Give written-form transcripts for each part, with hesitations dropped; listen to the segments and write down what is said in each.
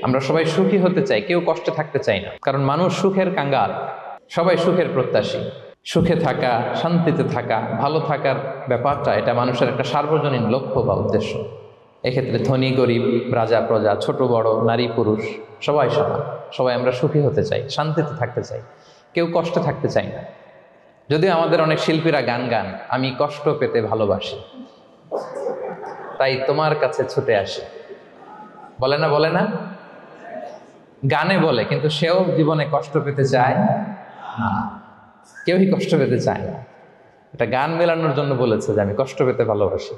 আমরা সবাই সুখী হতে চাই, কেউ কষ্টে থাকতে চাই না, কারণ মানুষ সুখের কাঙ্গাল, সবাই সুখের প্রত্যাশী। সুখে থাকা, শান্তিতে থাকা, ভালো থাকার ব্যাপারটা এটা মানুষের একটা সার্বজনীন লক্ষ্য বা উদ্দেশ্য। এক্ষেত্রে ধনী গরিব, রাজা প্রজা, ছোট বড়, নারী পুরুষ সবাই সমান। সবাই আমরা সুখী হতে চাই, শান্তিতে থাকতে চাই, কেউ কষ্টে থাকতে চাই না। যদিও আমাদের অনেক শিল্পীরা গান গান, আমি কষ্ট পেতে ভালোবাসি, তাই তোমার কাছে ছুটে আসি, বলে না? বলে না? গানে বলে, কিন্তু সেও জীবনে কষ্ট পেতে চায় না। কেউই কষ্ট পেতে চায় না। এটা গান মেলানোর জন্য বলেছে যে আমি কষ্ট পেতে ভালোবাসি,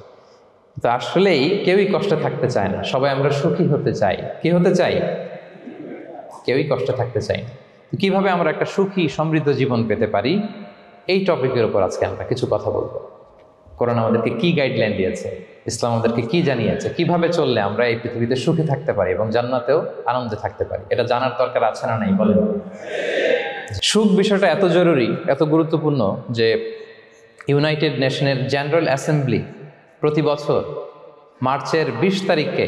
তো আসলেই কেউই কষ্টে থাকতে চায় না। সবাই আমরা সুখী হতে চাই। কি হতে চাই? কেউই কষ্টে থাকতে চাই না। তো কিভাবে আমরা একটা সুখী সমৃদ্ধ জীবন পেতে পারি, এই টপিকের উপর আজকে আমরা কিছু কথা বলবো। কোরআন আমাদেরকে কি গাইডলাইন দিয়েছে, ইসলাম আমাদেরকে কি জানিয়েছে, কিভাবে চললে আমরা এই পৃথিবীতে সুখে থাকতে পারি এবং জান্নাতেও আনন্দে থাকতে পারি, এটা জানার দরকার আছে না নাই বলেন? সুখ বিষয়টা এত জরুরি, এত গুরুত্বপূর্ণ যে ইউনাইটেড নেশনের জেনারেল অ্যাসেম্বলি প্রতি বছর মার্চের 20 তারিখে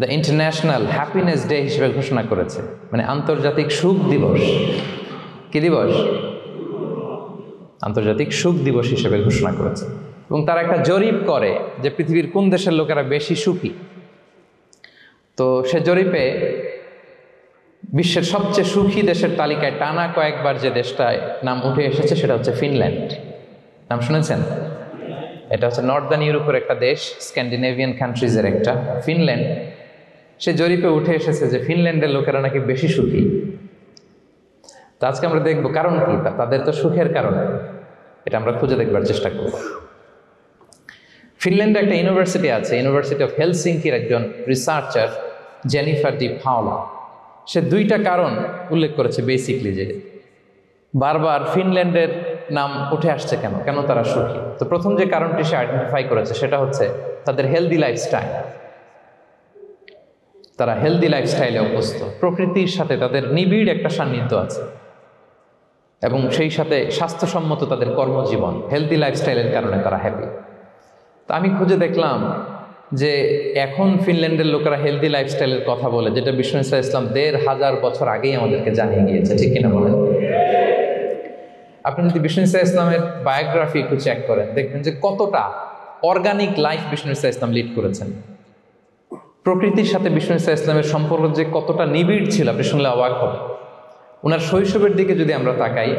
দ্য ইন্টারন্যাশনাল হ্যাপিনেস ডে হিসেবে ঘোষণা করেছে, মানে আন্তর্জাতিক সুখ দিবস। কি দিবস? আন্তর্জাতিক সুখ দিবস হিসেবে ঘোষণা করেছে। এবং তারা একটা জরিপ করে যে পৃথিবীর কোন দেশের লোকেরা বেশি সুখী। তো সে জরিপে বিশ্বের সবচেয়ে সুখী দেশের তালিকায় টানা কয়েকবার যে দেশটায় নাম উঠে এসেছে সেটা হচ্ছে ফিনল্যান্ড। নাম শুনেছেন? এটা হচ্ছে নর্দার্ন ইউরোপের একটা দেশ, স্ক্যান্ডিনেভিয়ান কান্ট্রিজের একটা, ফিনল্যান্ড। সে জরিপে উঠে এসেছে যে ফিনল্যান্ডের লোকেরা নাকি বেশি সুখী। তো আজকে আমরা দেখবো কারণ কি, তাদের তো সুখের কারণ, এটা আমরা খুঁজে দেখবার চেষ্টা করব। ফিনল্যান্ডে একটা ইউনিভার্সিটি আছে, ইউনিভার্সিটি অফ হেলসিঙ্কির একজন রিসার্চার জেনিফার ডি পাওলা, সে 2টা কারণ উল্লেখ করেছে বেসিকলি, যে বারবার ফিনল্যান্ডের নাম উঠে আসছে কেন, কেন তারা সুখী। তো প্রথম যে কারণটি সে আইডেন্টিফাই করেছে সেটা হচ্ছে তাদের হেলদি লাইফস্টাইল। তারা হেলদি লাইফস্টাইলে অভ্যস্ত, প্রকৃতির সাথে তাদের নিবিড় একটা সান্নিধ্য আছে এবং সেই সাথে স্বাস্থ্যসম্মত তাদের কর্মজীবন, হেলদি লাইফস্টাইলের কারণে তারা হ্যাপি। তা আমি খুঁজে দেখলাম যে এখন ফিনল্যান্ডের লোকেরা হেলদি লাইফস্টাইলের কথা বলে, যেটা বিষ্ণু ইসলাম 1500 বছর আগেই আমাদেরকে জানিয়ে গিয়েছে, ঠিক কিনা বলেন? আপনি যদি বিষ্ণু ইসলামের বায়োগ্রাফি একটু চেক করেন, দেখবেন যে কতটা অর্গানিক লাইফ বিষ্ণু ইসলাম লিড করেছেন। প্রকৃতির সাথে বিষ্ণু ইসলামের সম্পর্ক যে কতটা নিবিড় ছিল, আপনি শুনলে অবাক হবেন। ওনার শৈশবের দিকে যদি আমরা তাকাই,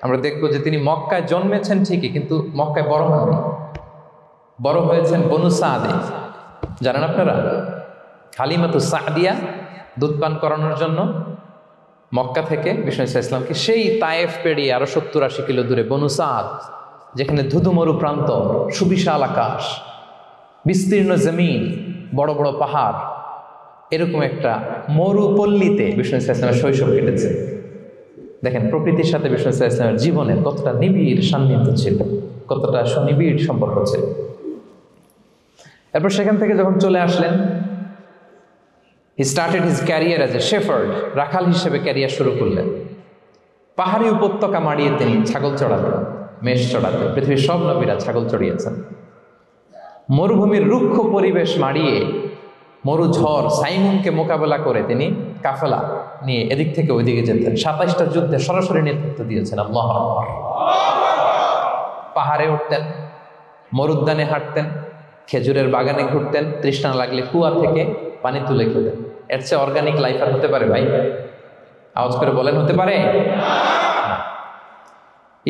আমরা দেখব যে তিনি মক্কায় জন্মেছেন ঠিকই, কিন্তু মক্কায় বড় হননি। বড় হয়েছেন বনু সাদে। জানেন আপনারা? হালিমাতু সাদিয়া দুধ পান করানোর জন্য মক্কা থেকে বিষ্ণু ইসলামকে সেই তায়েফ পেরিয়ে আরো 70-80 কিলো দূরে বনু সাদ, যেখানে ধুধুমরু প্রান্ত, সুবিশাল আকাশ, বিস্তীর্ণ জমিন, বড় বড় পাহাড়, এরকম একটা মরুপল্লীতে বিষ্ণু ইসলামের শৈশব কেটেছে। দেখেন প্রকৃতির সাথে বিষ্ণু ইসলামের জীবনের কতটা নিবিড় সান্নিধ্য ছিল, কতটা সুনিবিড় সম্পর্ক ছিল। এরপর সেখান থেকে যখন চলে আসলেন, he started his career as a shepherd, রাখাল হিসেবে ক্যারিয়ার শুরু করলেন। পাহাড়ি উপত্যকা মাড়িয়ে তিনি ছাগল চড়াতেন, মেষ চড়াতেন। পৃথিবীর সব নবীরা ছাগল চড়িয়েছেন। মরুভূমির রুক্ষ পরিবেশ মাড়িয়ে মরু ঝড় সাইমুনকে মোকাবেলা করে তিনি কাফেলা নিয়ে এদিক থেকে ওইদিকে যেতেন। 27টা যুদ্ধে সরাসরি নেতৃত্ব দিয়েছেন। আল্লাহু আকবার। পাহাড়ে উঠতেন, মরুদ্যানে হাঁটতেন, খেজুরের বাগানে ঘুরতেন, তৃষ্ণা লাগলে কুয়া থেকে পানি তুলে খেতেন। এর চেয়ে অর্গানিক লাইফ আর হতে পারে ভাই? আওয়াজ করে বলেন, হতে পারে?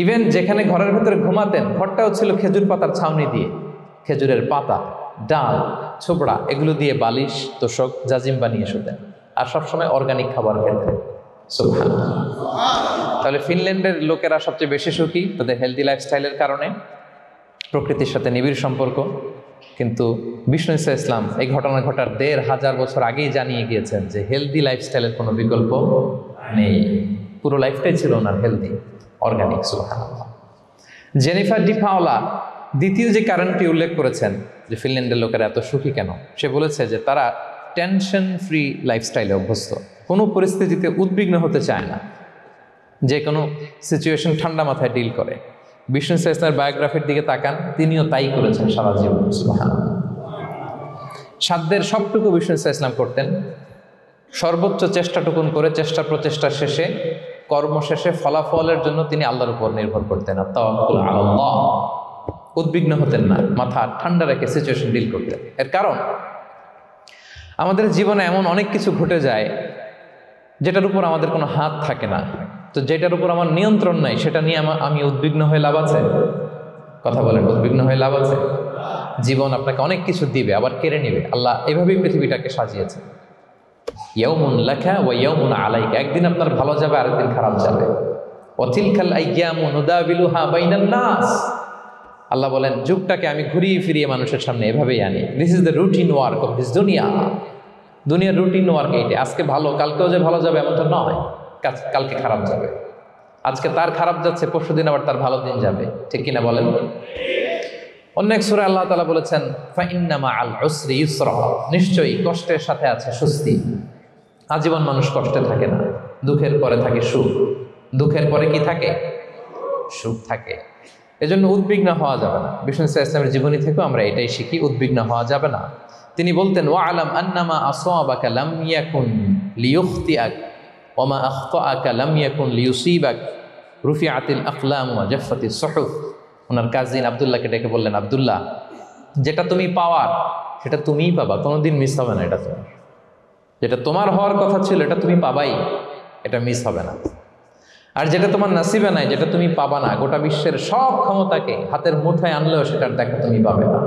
ইভেন যেখানে ঘরের ভেতরে ঘুমাতেন, ঘরটাও ছিল খেজুর পাতার ছাউনি দিয়ে, খেজুরের পাতা, ডাল, ছোবড়া এগুলো দিয়ে বালিশ, তোষক, জাজিম বানিয়ে শুতেন। আর সবসময় অর্গানিক খাবার খেতেন। সুবহানাল্লাহ। তাহলে ফিনল্যান্ডের লোকেরা সবচেয়ে বেশি সুখী তাদের হেলদি লাইফস্টাইলের কারণে, প্রকৃতির সাথে নিবিড় সম্পর্ক। কিন্তু বিষ্ণু ইসলাম এই ঘটনা ঘটার 1500 বছর আগেই জানিয়ে গিয়েছেন যে হেলদি লাইফস্টাইলের কোনো বিকল্প নেই। পুরো লাইফটাই ছিল ওনার হেলদি, অর্গানিক। সুবহানাল্লাহ। জেনিফার ডি পাওলা দ্বিতীয় যে কারণটি উল্লেখ করেছেন যে ফিনল্যান্ডের লোকেরা এত সুখী কেন, সে বলেছে যে তারা টেনশন ফ্রি লাইফস্টাইলে অভ্যস্ত, কোনো পরিস্থিতিতে উদ্বিগ্ন হতে চায় না, যে কোনো সিচুয়েশন ঠান্ডা মাথায় ডিল করে। বিষ্ণু ইসলামের বায়োগ্রাফির দিকে তাকান, তিনিও তাই করেছেন সারা জীবন। সুবহানাল্লাহ। সাধ্যের সবটুকু বিষ্ণু ইসলাম করতেন, সর্বোচ্চ চেষ্টাটুকুন করে চেষ্টা প্রচেষ্টা শেষে কর্মশেষে ফলাফলের জন্য তিনি আল্লাহর উপর নির্ভর করতেন। তাওয়াক্কুল আলাল্লাহ, উদ্বিগ্ন হতেন না, মাথা ঠান্ডা রেখে সিচুয়েশন ডিল করতেন। এর কারণ আমাদের জীবনে এমন অনেক কিছু ঘটে যায় যেটার উপর আমাদের কোনো হাত থাকে না। তো যেটার উপর আমার নিয়ন্ত্রণ নাই সেটা নিয়ে আমি উদ্বিগ্ন হয়ে লাভ আছে? কথা বলেন, উদ্বিগ্ন হয়ে লাভ আছে? জীবন আপনাকে অনেক কিছু দিবে, আবার কেড়ে নিবে। আল্লাহ এভাবেই পৃথিবীটাকে সাজিয়েছে। ইয়াউমুন লাকা ওয়া ইয়াউমুন আলাইকা, একদিন আপনার ভালো যাবে, আরেকদিন খারাপ যাবে। ওয়া তিলকাল আইয়ামু নুদাবিলুহা বাইনান নাস, আল্লাহ বলেন যুগটাকে আমি ঘুরিয়ে ফিরিয়ে মানুষের সামনে এভাবেই আনি। This is the routine work of this দুনিয়া। দুনিয়ার রুটিন ওয়ার্ক এইটা। আজকে ভালো, কালকেও যে ভালো যাবে এমনটা নয়, কালকে খারাপ যাবে। আজকে তার খারাপ যাচ্ছে, পরশুদিন আবার তার ভালো দিন যাবে, ঠিক কিনা বলেন? অন্য এক সূরায় আল্লাহ তাআলা বলেছেন ফাইন্না মাআল উসরি ইউসরা, নিশ্চয়ই কষ্টের সাথে আছে স্বস্তি। আজীবন মানুষ কষ্টে থাকে না, দুঃখের পরে থাকে সুখ। দুঃখের পরে কি থাকে? সুখ থাকে। এজন্য উদ্বিগ্ন হওয়া যাবে না। বিষ্ণু ইসলামের জীবনী থেকেও আমরা এটাই শিখি, উদ্বিগ্ন হওয়া যাবে না। তিনি বলতেন ওয়ালাম আন্নামা আসাবাকা লাম ইয়াকুন লিয়ুখতিআক ওয়া মা আখতাআকা লাম ইয়াকুন লিয়ুসিবাক রুফিআতিল আকলাম ওয়া জাফফাতিস সুহুফ। ওনার কাজিন আব্দুল্লাহকে ডেকে বললেন, আব্দুল্লাহ, যেটা তুমি পাওয়ার সেটা তুমিই পাবা, কোনোদিন মিস হবে না। এটা তোমার, যেটা তোমার হওয়ার কথা ছিল এটা তুমি পাবাই, এটা মিস হবে না। আর যেটা তোমার নাসিবে নাই, যেটা তুমি পাবা না, গোটা বিশ্বের সব ক্ষমতাকে হাতের মুঠোয় আনলেও সেটার দেখা তুমি পাবে না।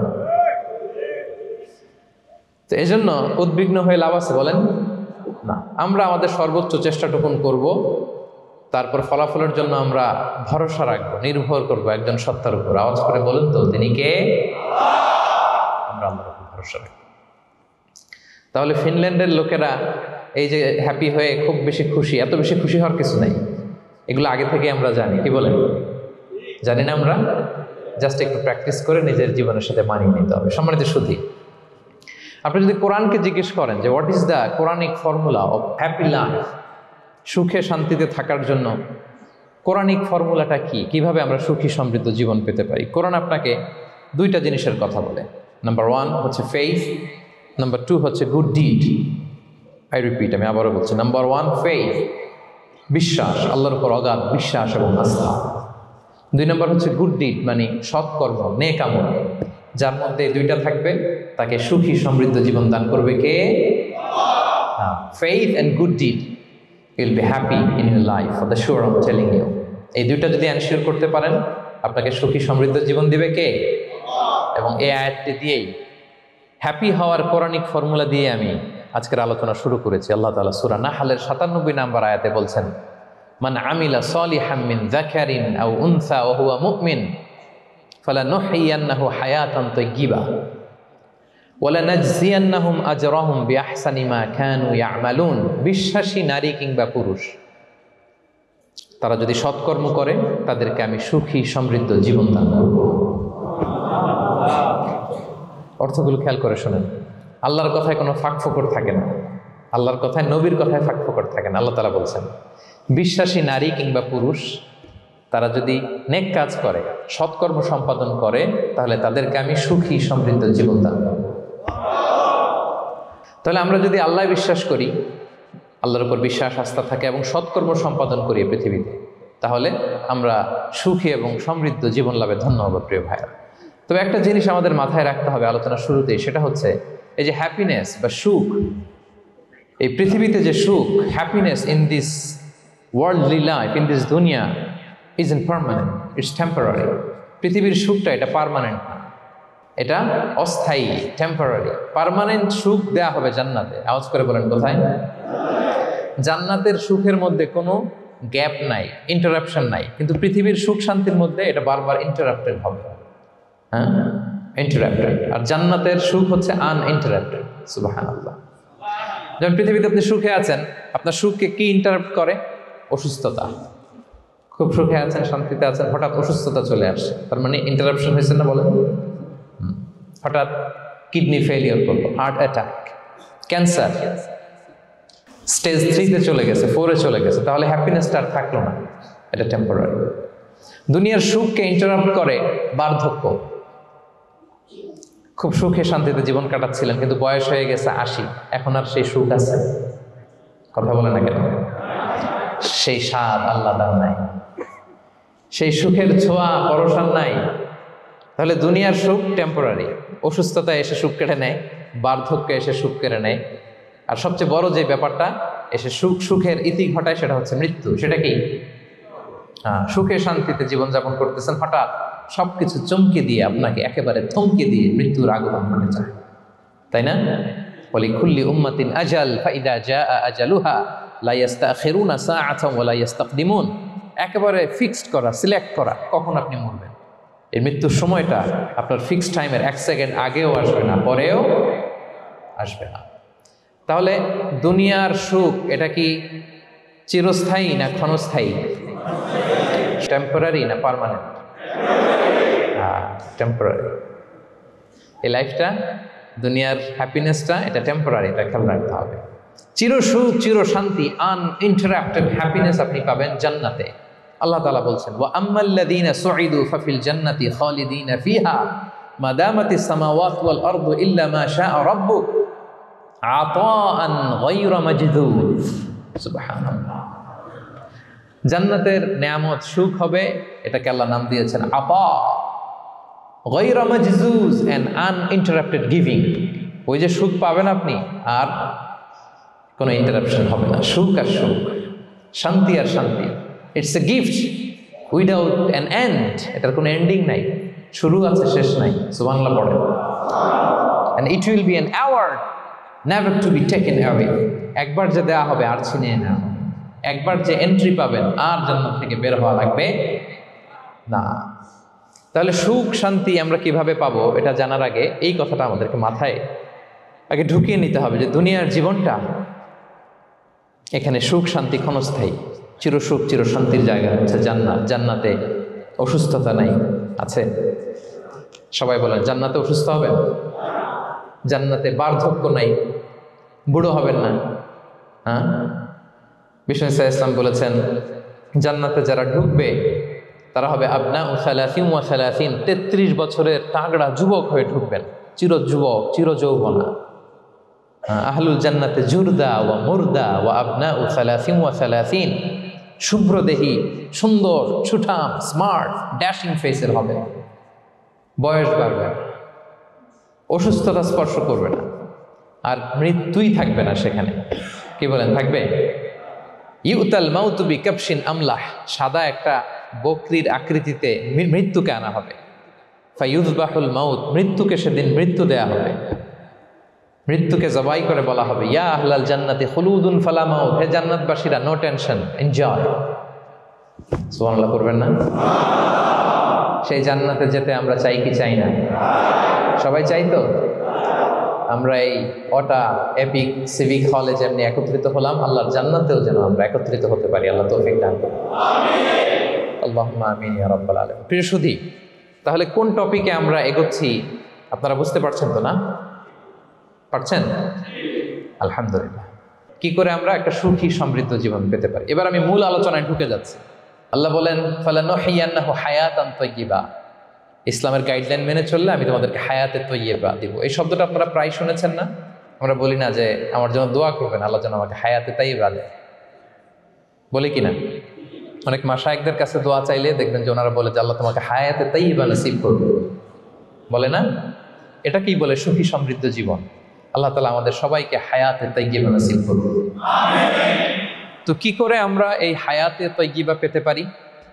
তো এই জন্য উদ্বিগ্ন হয়ে লাভ আছে বলেন না। আমরা আমাদের সর্বোচ্চ চেষ্টাটুকুন করব, তারপর ফলাফলের জন্য আমরা ভরসা রাখবো, নির্ভর করব একজন সত্তার উপর। আওয়াজ করে বলেন তো, তিনি কে? আমরা আল্লাহর উপর ভরসা রাখবো। তাহলে ফিনল্যান্ডের লোকেরা এই যে হ্যাপি হয়ে খুব বেশি খুশি, এত বেশি খুশি হওয়ার কিছু নাই। এগুলো আগে থেকে আমরা জানি, কি বলেন? জানি না আমরা? জাস্ট একটু প্র্যাকটিস করে নিজের জীবনের সাথে মানিয়ে নিতে হবে। সম্মানিত সুধী, আপনি যদি কোরআনকে জিজ্ঞেস করেন যে what is the Quranic formula of happy life, সুখে শান্তিতে থাকার জন্য কোরআনিক ফর্মুলাটা কি, কিভাবে আমরা সুখী সমৃদ্ধ জীবন পেতে পারি, কোরআন আপনাকে দুইটা জিনিসের কথা বলে। নাম্বার 1 হচ্ছে ফেইথ, নাম্বার 2 হচ্ছে গুড ডিড। আই রিপিট, আমি আবারও বলছি, নাম্বার 1 ফেইথ, বিশ্বাস, আল্লাহর উপর অগাধ বিশ্বাস এবং আস্থা। 2 নম্বর হচ্ছে গুড ডিড, মানে সৎকর্ম, নেক আমল। যার মধ্যে দুইটা থাকবে তাকে সুখী সমৃদ্ধ জীবন দান করবে কে? Faith and good deed, you will be happy in your life for the sure, I am telling you. এই দুইটা যদি এনশিওর করতে পারেন, আপনাকে সুখী সমৃদ্ধ জীবন দিবে কে? এবং এই আয়াতটি দিয়েই, হ্যাপি হওয়ার কোরআনিক ফর্মুলা দিয়ে আমি আজকের আলোচনা শুরু করেছি। আল্লাহ তাআলা সূরা নাহলের 97 নম্বর আয়াতে বলছেন, মান আমিলা সালিহাম মিন যাকারিন আও উনসা ওয়া হুয়া মুমিন ফালানুহইয়ান্নাহু হায়াতান তাইয়্যিবা ওয়া লানাজজিয়ান্নাহুম আজরাহুম বিআহসানি মা কানু ইয়ামালুন। বিশ্বাসী নারী কিংবা পুরুষ, তারা যদি সৎকর্ম করে তাদেরকে আমি সুখী সমৃদ্ধ জীবন দান করব। অর্থগুলো খেয়াল করে শোনেন। আল্লাহর কথায় কোনো ফাঁকফোকর থাকে না, আল্লাহর কথায়, নবীর কথায় ফাঁকফোকর থাকে না। আল্লাহ তাআলা বলছেন বিশ্বাসী নারী কিংবা পুরুষ তারা যদি নেক কাজ করে, সৎকর্ম সম্পাদন করে, তাহলে তাদেরকে আমি সুখী সমৃদ্ধ জীবন দান করব। তাহলে আমরা যদি আল্লাহ বিশ্বাস করি, আল্লাহর উপর বিশ্বাস আস্থা থাকে এবং সৎকর্ম সম্পাদন করি পৃথিবীতে, তাহলে আমরা সুখী এবং সমৃদ্ধ জীবন লাভে ধন্য হব প্রিয় ভাইরা। তবে একটা জিনিস আমাদের মাথায় রাখতে হবে আলোচনা শুরুতেই, সেটা হচ্ছে এই যে হ্যাপিনেস বা সুখ, এই পৃথিবীতে যে সুখ, happiness in this worldly life, in this দুনিয়া ইজন্ট পার্মানেন্ট, ইটস টেম্পোরারি। পৃথিবীর সুখটা এটা পার্মানেন্ট না, এটা অস্থায়ী, টেম্পোরারি। পার্মানেন্ট সুখ দেয়া হবে জান্নাতে। আওয়াজ করে বলেন কোথায়? জান্নাতের সুখের মধ্যে কোনো গ্যাপ নাই, ইন্টারাপশন নাই। কিন্তু পৃথিবীর সুখ শান্তির মধ্যে এটা বারবার ইন্টারাপ্টেড হবে, হ্যাঁ, ইন্টারাপ্টেড। আর জান্নাতের সুখ হচ্ছে আনইন্টারাপ্টেড। সুবহানাল্লাহ। যখন পৃথিবীতে আপনি সুখে আছেন, আপনার সুখকে কি ইন্টারাপ্ট করে? অসুস্থতা। খুব সুখে আছেন, শান্তিতে আছেন, হঠাৎ অসুস্থতা চলে আসে, তার মানে ইন্টারাপশন হয়েছে না বলেন? হঠাৎ কিডনি ফেলিওর করলো, হার্ট অ্যাটাক, ক্যান্সার, স্টেজ 3-তে চলে গেছে, 4-এ চলে গেছে, তাহলে হ্যাপিনেসটা আর থাকলো না, এটা টেম্পোরারি। দুনিয়ার সুখকে ইন্টারাপ্ট করে বার্ধক্য। খুব সুখে শান্তিতে জীবন কাটাচ্ছিলেন, কিন্তু বয়স হয়ে গেছে 80, এখন আর সেই সুখ আছে? কথা বলে না কেন? সেই স্বাদ আল্লাহ দান নাই, সেই সুখের ছোঁয়া পরশান নাই। তাহলে দুনিয়ার সুখ টেম্পোরারি, অসুস্থতা এসে সুখ কেড়ে নেয়, বার্ধক্য এসে সুখ কেড়ে নেয়, আর সবচেয়ে বড় যে ব্যাপারটা এসে সুখের ইতি ঘটায় সেটা হচ্ছে মৃত্যু। সেটা কি? সুখে শান্তিতে জীবনযাপন করতেছেন, হঠাৎ সবকিছু চমকে দিয়ে আপনাকে একেবারে থমকে দিয়ে মৃত্যুর আগমন ঘটে যায়, তাই না? ওয়ালিকুল্লি উম্মাতিন আজাল ফাইদা জাআ আজালুহা লা ইস্তাখিরুনা সাআতান ওয়া লা ইস্তাকদিমুন। একেবারে ফিক্সড করা, সিলেক্ট করা কখন আপনি মরবেন। এই মৃত্যুর সময়টা আপনার ফিক্সড টাইমের 1 সেকেন্ড আগেও আসবে না, পরেও আসবে না। তাহলে দুনিয়ার সুখ এটা কি চিরস্থায়ী না ক্ষণস্থায়ী? টেম্পোরারি না পার্মানেন্ট? টেম্পোরারি। এই লাইফটা, দুনিয়ার হ্যাপিনেসটা এটা টেম্পোরারি, এটা খেয়াল রাখতে হবে। চির সুখ, চির শান্তি, আনইন্টারাপ্টেড হ্যাপিনেস আপনি পাবেন জান্নাতে। আল্লাহ তাআলা বলছেন, ওয়া আম্মাল্লাযীনা সুঈদু ফাফিল জান্নাতি খালিদিনা ফিহা মা দামাতিস সামাওয়াতু ওয়াল আরদু ইল্লা মা শাআ রাব্বুক আতাআন গায়রা মাজদুদ। সুবহানাল্লাহ। জান্নাতের নেয়ামত সুখ হবে, এটাকে আল্লাহ নাম দিয়েছেন আতা, গায়রা মাজজুজ, এন্ড আনইন্টারাপ্টেড গিভিং। ওই যে সুখ পাবেন আপনি, আর কোনো ইন্টারাপশন হবে না। সুখ আর সুখ, শান্তি আর শান্তি, it's a gift without an end. এটার কোনো এন্ডিং নাই, শুরু আছে শেষ নাই। সুবহানাল্লাহ পড়েন। And it will be an award never to be taken away. একবার যে দেয়া হবে আর ছিনিয়ে নেওয়া হবে, একবার যে এন্ট্রি পাবেন আর জান্নাত থেকে বের হওয়া লাগবে না। তাহলে সুখ শান্তি আমরা কিভাবে পাবো এটা জানার আগে এই কথাটা আমাদেরকে মাথায় আগে ঢুকিয়ে নিতে হবে যে দুনিয়ার জীবনটা, এখানে সুখ শান্তি ক্ষণস্থায়ী। চির সুখ চির শান্তির জায়গা হচ্ছে জান্নাত। জান্নাতে অসুস্থতা নাই, আছে? সবাই বলেন জান্নাতে অসুস্থ হবেন, জান্নাতে বার্ধক্য নাই, বুড়ো হবেন না। হ্যাঁ, বিষ্ণু ইসলাম বলেছেন জান্নাতে যারা ঢুকবে তারা হবে আবনা ও সালাসিন ওয়া সালাসিন, 33 বছরের তাগড়া যুবক হয়ে ঢুকবেন, চির যুবক, চির যৌবনা। আহলুল জান্নাতে জুরদা ওয়া মুরদা ওয়া আবনা ও সালাসিন ওয়া সালাসিন, শুভ্রদেহী, সুন্দর, সুঠাম, স্মার্ট, ড্যাশিং ফেসের হবে, বয়স বাড়বে, অসুস্থতা স্পর্শ করবে না, আর মৃত্যুই থাকবে না সেখানে। কি বলেন, থাকবে? ইউতাল মাউতু বিকাবশিন আমলাহ, সাদা একটা বকরির আকৃতিতে মৃত্যুকে আনা হবে। ফায়ুযবাহুল মাউত, মৃত্যুকে সেদিন মৃত্যু দেয়া হবে, মৃত্যুকে জবাই করে বলা হবে ইয়া আহলাল জান্নাতি খুলুদুন ফালা মাউত, হে জান্নাতবাসীরা নো টেনশন, এনজয়। সুবহানাল্লাহ করবেন না? সেই জান্নাতে যেতে আমরা চাই কি চাই না? সবাই চাই তো? আমরা এই ওটা এপিক সিভিক হলে যেমনি একত্রিত হলাম, আল্লাহর জান্নাতেও যেন আমরা একত্রিত হতে পারি। আল্লাহ তৌফিক দান করুন। আল্লাহুম্মা আমিন ইয়া রাব্বাল আলামিন। প্রিয় সুধী, তাহলে কোন টপিকে আমরা এগোচ্ছি আপনারা বুঝতে পারছেন তো না? পারছেন? আলহামদুলিল্লাহ। কি করে আমরা একটা সুখী সমৃদ্ধ জীবন পেতে পারি, এবার আমি মূল আলোচনায় ঢুকে যাচ্ছি। আল্লাহ বলেন ফালানুহিয়ান্নাহু হায়াতান তাইয়্যিবা, ইসলামের গাইডলাইন মেনে চললে আমি তোমাদেরকে হায়াতে তৈয়্যিবা দিব। এই শব্দটা আপনারা প্রায় শুনেছেন না? আমরা বলি না যে আমার জন্য দোয়া করবেন, আল্লাহ যেন আমাকে হায়াতে তাইয়্যিবা দেয়, বলি কিনা? অনেক মাশায়েখদের কাছে দোয়া চাইলে দেখবেন যে ওনারা বলে যে আল্লাহ তোমাকে হায়াতে তাইয়্যিবা নসিব করবে, বলে না? এটা কি বলে? সুখী সমৃদ্ধ জীবন। আল্লাহ তাআলা আমাদের সবাইকে হায়াতে তাইয়্যিবা নসিব করবে। তো কি করে আমরা এই হায়াতে তাইয়্যিবা পেতে পারি?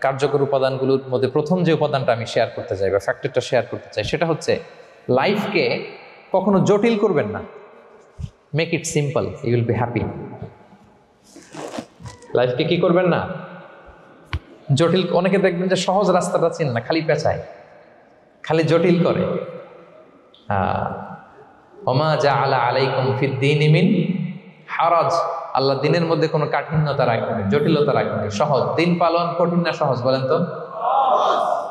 কার্যকর উপাদানগুলোর মধ্যে প্রথম যে উপাদানটা আমি শেয়ার করতে চাই বা ফ্যাক্টরটা শেয়ার করতে চাই সেটা হচ্ছে লাইফকে কখনো জটিল করবেন না। Make it simple, you will be happy. লাইফকে কি করবেন না? জটিল। অনেকে দেখবেন যে সহজ রাস্তাটা চিন না, খালি পেঁচায়, খালি জটিল করে। ওমা জাআলা আলাইকুম ফিদ-দীনি মিন হারাজ, আল্লাহ দিনের মধ্যে কোনো কাঠিন্যতা রাখেনি, জটিলতা রাখেনি, সহজ। দিন পালন কঠিন না সহজ? বলেন তো,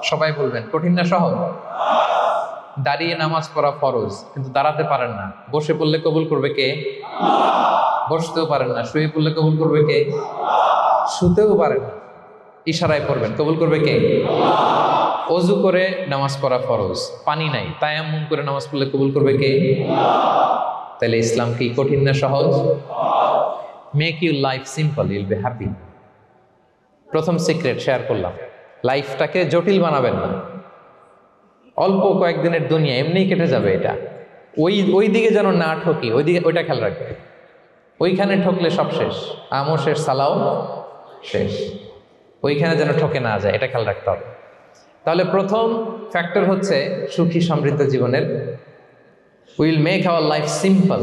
সবাই বলবেন কঠিন না সহজ? দাঁড়িয়ে নামাজ পড়া ফরজ, কিন্তু দাঁড়াতে পারেন না। বসে পড়লে কবুল করবে কে? বসতেও পারেন না। শুয়ে পড়লে কবুল করবে কে? শুতেও পারেন না, ইশারায় পড়বেন, কবুল করবে কে? অজু করে নামাজ পড়া ফরজ, পানি নাই, তায়াম্মুম করে নামাজ পড়লে কবুল করবে কে? তাহলে ইসলাম কি কঠিন না সহজ? Make your life simple, Yule be happy. প্রথম সিক্রেট শেয়ার করলাম, লাইফটাকে জটিল বানাবেন না। অল্প কয়েকদিনের দুনিয়া, এমনিই কেটে যাবে এটা। ওই দিকে যেন না ঠকি, ওইটা খেয়াল রাখবে। ওইখানে ঠকলে সব শেষ, আমও শেষ, সালাও শেষ। ওইখানে যেন ঠকে না যায়, এটা খেয়াল রাখতে হবে। তাহলে প্রথম ফ্যাক্টর হচ্ছে সুখী সমৃদ্ধ জীবনের, will make our life simple.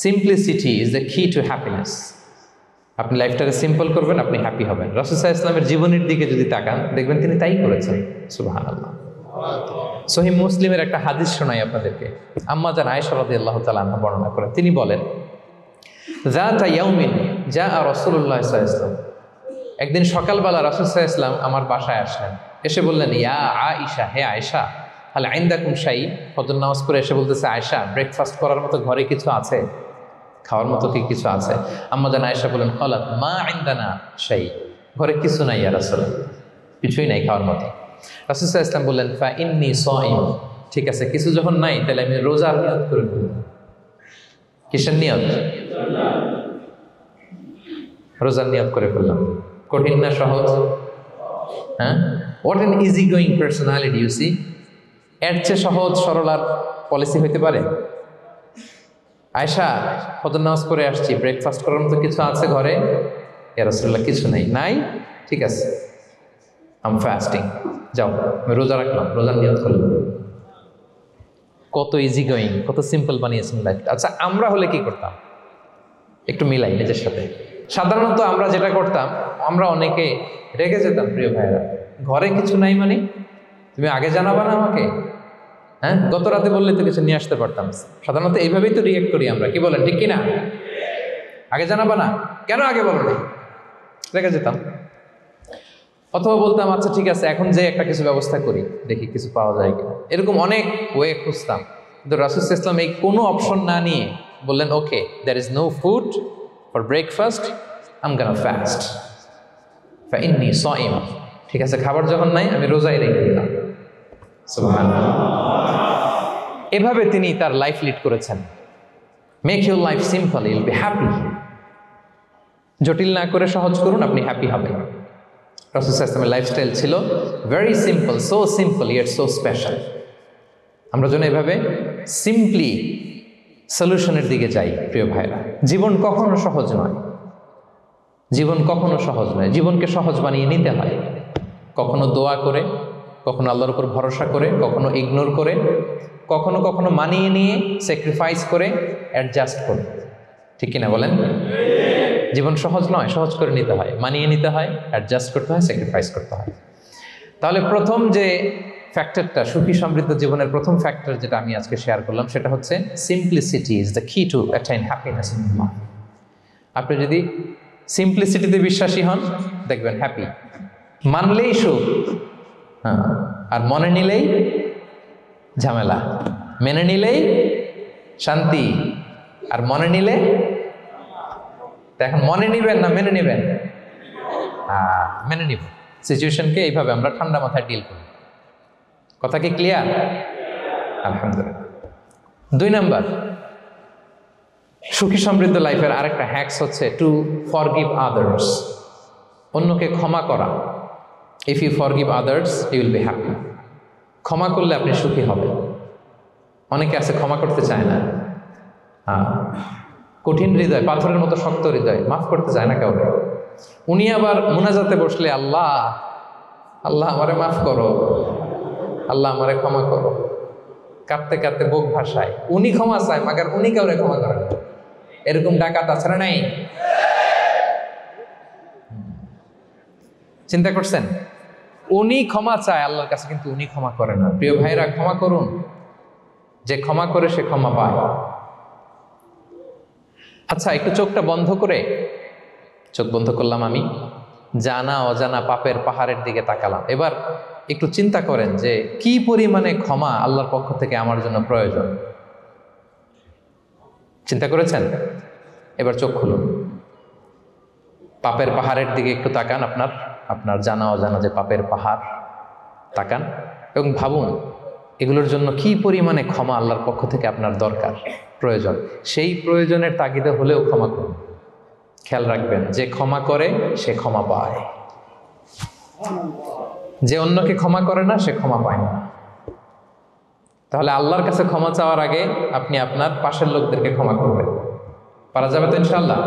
Simplicity is the কি টু হ্যাপিনেস। আপনি লাইফটাকে সিম্পল করবেন, আপনি হ্যাপি হবেন। রাসূল সাল্লাল্লাহু আলাইহি ওয়াসাল্লামের জীবনের দিকে যদি তাকান, দেখবেন তিনি তাই করেছেন। সুবহানাল্লাহ। সহিহ মুসলিমের একটা হাদিস শোনাই আপনাদেরকে। আম্মা জান আয়েশা রাদিয়াল্লাহু তাআলা আনহা বর্ণনা করেন। তিনি বলেন, যাতা ইয়াউমিন জাআ রাসূলুল্লাহ সাল্লাল্লাহু আলাইহি ওয়াসাল্লাম, একদিন সকালবেলা রাসূল সাল্লাল্লাহু আলাইহি ওয়াসাল্লাম আমার বাসায় আসলেন। এসে বললেন, ইয়া আয়েশা, হে আয়েশা, হাল ইনদাকুম শাই। ফজর নামাজ পড়ে এসে বলতেছে, আয়েশা, ব্রেকফাস্ট করার মতো ঘরে কিছু আছে? খাওয়ার মতো কি কিছু আছে? আম্মা জান আয়েশা বলেন, ক্বালাত মা ইনদানা শাই, ঘরে কিছু নাই ইয়া রাসূল, কিছুই নাই খাওয়ার মতো। রাসূল সাল্লাল্লাহু আলাইহি ওয়াসাল্লাম বললেন, ফা ইন্নী সাইম, ঠিক আছে, কিছু যখন নাই তাহলে আমি রোজার নিয়ত করে ফেলব। কিসের নিয়ত? রোজার নিয়ত করে ফেললাম। কঠিন না সহজ? হ্যাঁ, what an easy going personality you see. এর চেয়ে সহজ সরল আর পলিসি হইতে পারে? আয়েশা, ফজর নামাজ পড়ে আসছি, ব্রেকফাস্ট করার মতো কিছু আছে ঘরে? ইয়া রাসূলুল্লাহ, কিছু নাই। নাই? ঠিক আছে, আম ফাস্টিং, যাও আমি রোজা রাখলাম, রোজার নিয়ত করলাম। কত ইজি গোয়িং, কত সিম্পল বানিয়েছেন লাইফটা। আচ্ছা, আমরা হলে কি করতাম? একটু মিলাই নিজের সাথে। সাধারণত আমরা যেটা করতাম, আমরা অনেকে রেগে যেতাম। প্রিয় ভাইয়েরা, ঘরে কিছু নাই মানে তুমি আগে জানাবা না আমাকে? হ্যাঁ, গত রাতে বললে তো কিছু নিয়ে আসতে পারতাম। সাধারণত এইভাবেই তো রিয়েক্ট করি আমরা, কি বলেন, ঠিক কিনা? আগে জানাবা না কেন, আগে বলো না, রেগে যেতাম। অথবা বলতাম, আচ্ছা ঠিক আছে, এখন যে একটা কিছু ব্যবস্থা করি, দেখি কিছু পাওয়া যায় কিনা। এরকম অনেক ওয়ে খুঁজতাম। কিন্তু রাসূল সাল্লাল্লাহু আলাইহি ওয়াসাল্লাম এই কোনো অপশন না নিয়ে বললেন, okay, there is no food for breakfast, I am gonna fast, ফা ইন্নী সাইম। ঠিক আছে, খাবার যখন নাই আমি রোজাই রেখে দিলাম। সুবহানাল্লাহ। এভাবে তিনি তার লাইফ লিড করেছেন। Make your life simple, Yule be happy. জটিল না করে সহজ করুন, আপনি হ্যাপি হবেন। রাসূল সাল্লাল্লাহু আলাইহি ওয়াসাল্লামের লাইফস্টাইল ছিল very simple, so simple yet so special. আমরা যেন এভাবে সিম্পলি সলিউশনের দিকে যাই। প্রিয় ভাইরা, জীবন কখনো সহজ নয়, জীবন কখনো সহজ নয়। জীবনকে সহজ বানিয়ে নিতে হয়, কখনো দোয়া করে, কখনো আল্লাহর উপর ভরসা করে, কখনো ইগনোর করে, কখনো কখনো মানিয়ে নিয়ে, স্যাক্রিফাইস করে, অ্যাডজাস্ট করে। ঠিক কিনা বলেন? জীবন সহজ নয়, সহজ করে নিতে হয়, মানিয়ে নিতে হয়, অ্যাডজাস্ট করতে হয়, স্যাক্রিফাইস করতে হয়। তাহলে প্রথম যে ফ্যাক্টরটা, সুখী সমৃদ্ধ জীবনের প্রথম ফ্যাক্টর যেটা আমি আজকে শেয়ার করলাম, সেটা হচ্ছে সিম্পলিসিটি ইজ দ্য কি টু অ্যাটাইন হ্যাপিনেস ইন লাইফ। আপনি যদি সিম্পলিসিটিতে বিশ্বাসী হন, দেখবেন হ্যাপি। মানলেই সুখ, হ্যাঁ, আর মনে নিলেই ঝামেলা। মেনে নিলেই শান্তি, আর মনে নিলে। এখন মনে নিবেন না মেনে নিবেন? মেনে নিব। সিচুয়েশনকে এইভাবে আমরা ঠান্ডা মাথায় ডিল করি। কথা কি ক্লিয়ার? আলহামদুলিল্লাহ। 2 নাম্বার, সুখী সমৃদ্ধ লাইফের আরেকটা হ্যাকস হচ্ছে টু ফরগিভ আদার্স। অন্যকে ক্ষমা করা। If you forgive others, you will be happy. ক্ষমা করলে আপনি সুখী হবেন। অনেকে আছে ক্ষমা করতে চায় না, কঠিন হৃদয়, পাথরের মতো শক্ত হৃদয়, মাফ করতে চায় না কাউকে। উনি আবার মুনাজাতে বসলে, আল্লাহ আল্লাহ আমারে মাফ করো, আল্লাহ আমারে ক্ষমা করো, কাঁদতে কাঁদতে বুক ভাসায়। উনি ক্ষমা চায়, মাগার উনি কাউরে ক্ষমা করেন। এরকম ডাকাত আছে না নাই? চিন্তা করছেন? উনি ক্ষমা চায় আল্লাহর কাছে, কিন্তু উনি ক্ষমা করে না। প্রিয় ভাইরা, ক্ষমা করুন। যে ক্ষমা করে সে ক্ষমা পায়। আচ্ছা, একটু চোখটা বন্ধ করে, চোখ বন্ধ করলাম আমি, জানা অজানা পাপের পাহাড়ের দিকে তাকালাম। এবার একটু চিন্তা করেন যে কি পরিমাণে ক্ষমা আল্লাহর পক্ষ থেকে আমার জন্য প্রয়োজন। চিন্তা করেছেন? এবার চোখ খুলুন, পাপের পাহাড়ের দিকে একটু তাকান। আপনার জানা অজানা যে পাপের পাহাড়, তাকান এবং ভাবুন এগুলোর জন্য কি পরিমাণে ক্ষমা আল্লাহর পক্ষ থেকে আপনার দরকার, প্রয়োজন। সেই প্রয়োজনের তাগিদে হলেও ক্ষমা করুন। খেয়াল রাখবেন, যে ক্ষমা করে সে ক্ষমা পায়, যে অন্যকে ক্ষমা করে না সে ক্ষমা পায় না। তাহলে আল্লাহর কাছে ক্ষমা চাওয়ার আগে আপনি আপনার পাশের লোকদেরকে ক্ষমা করবেন। পারা যাবে তো ইনশাআল্লাহ?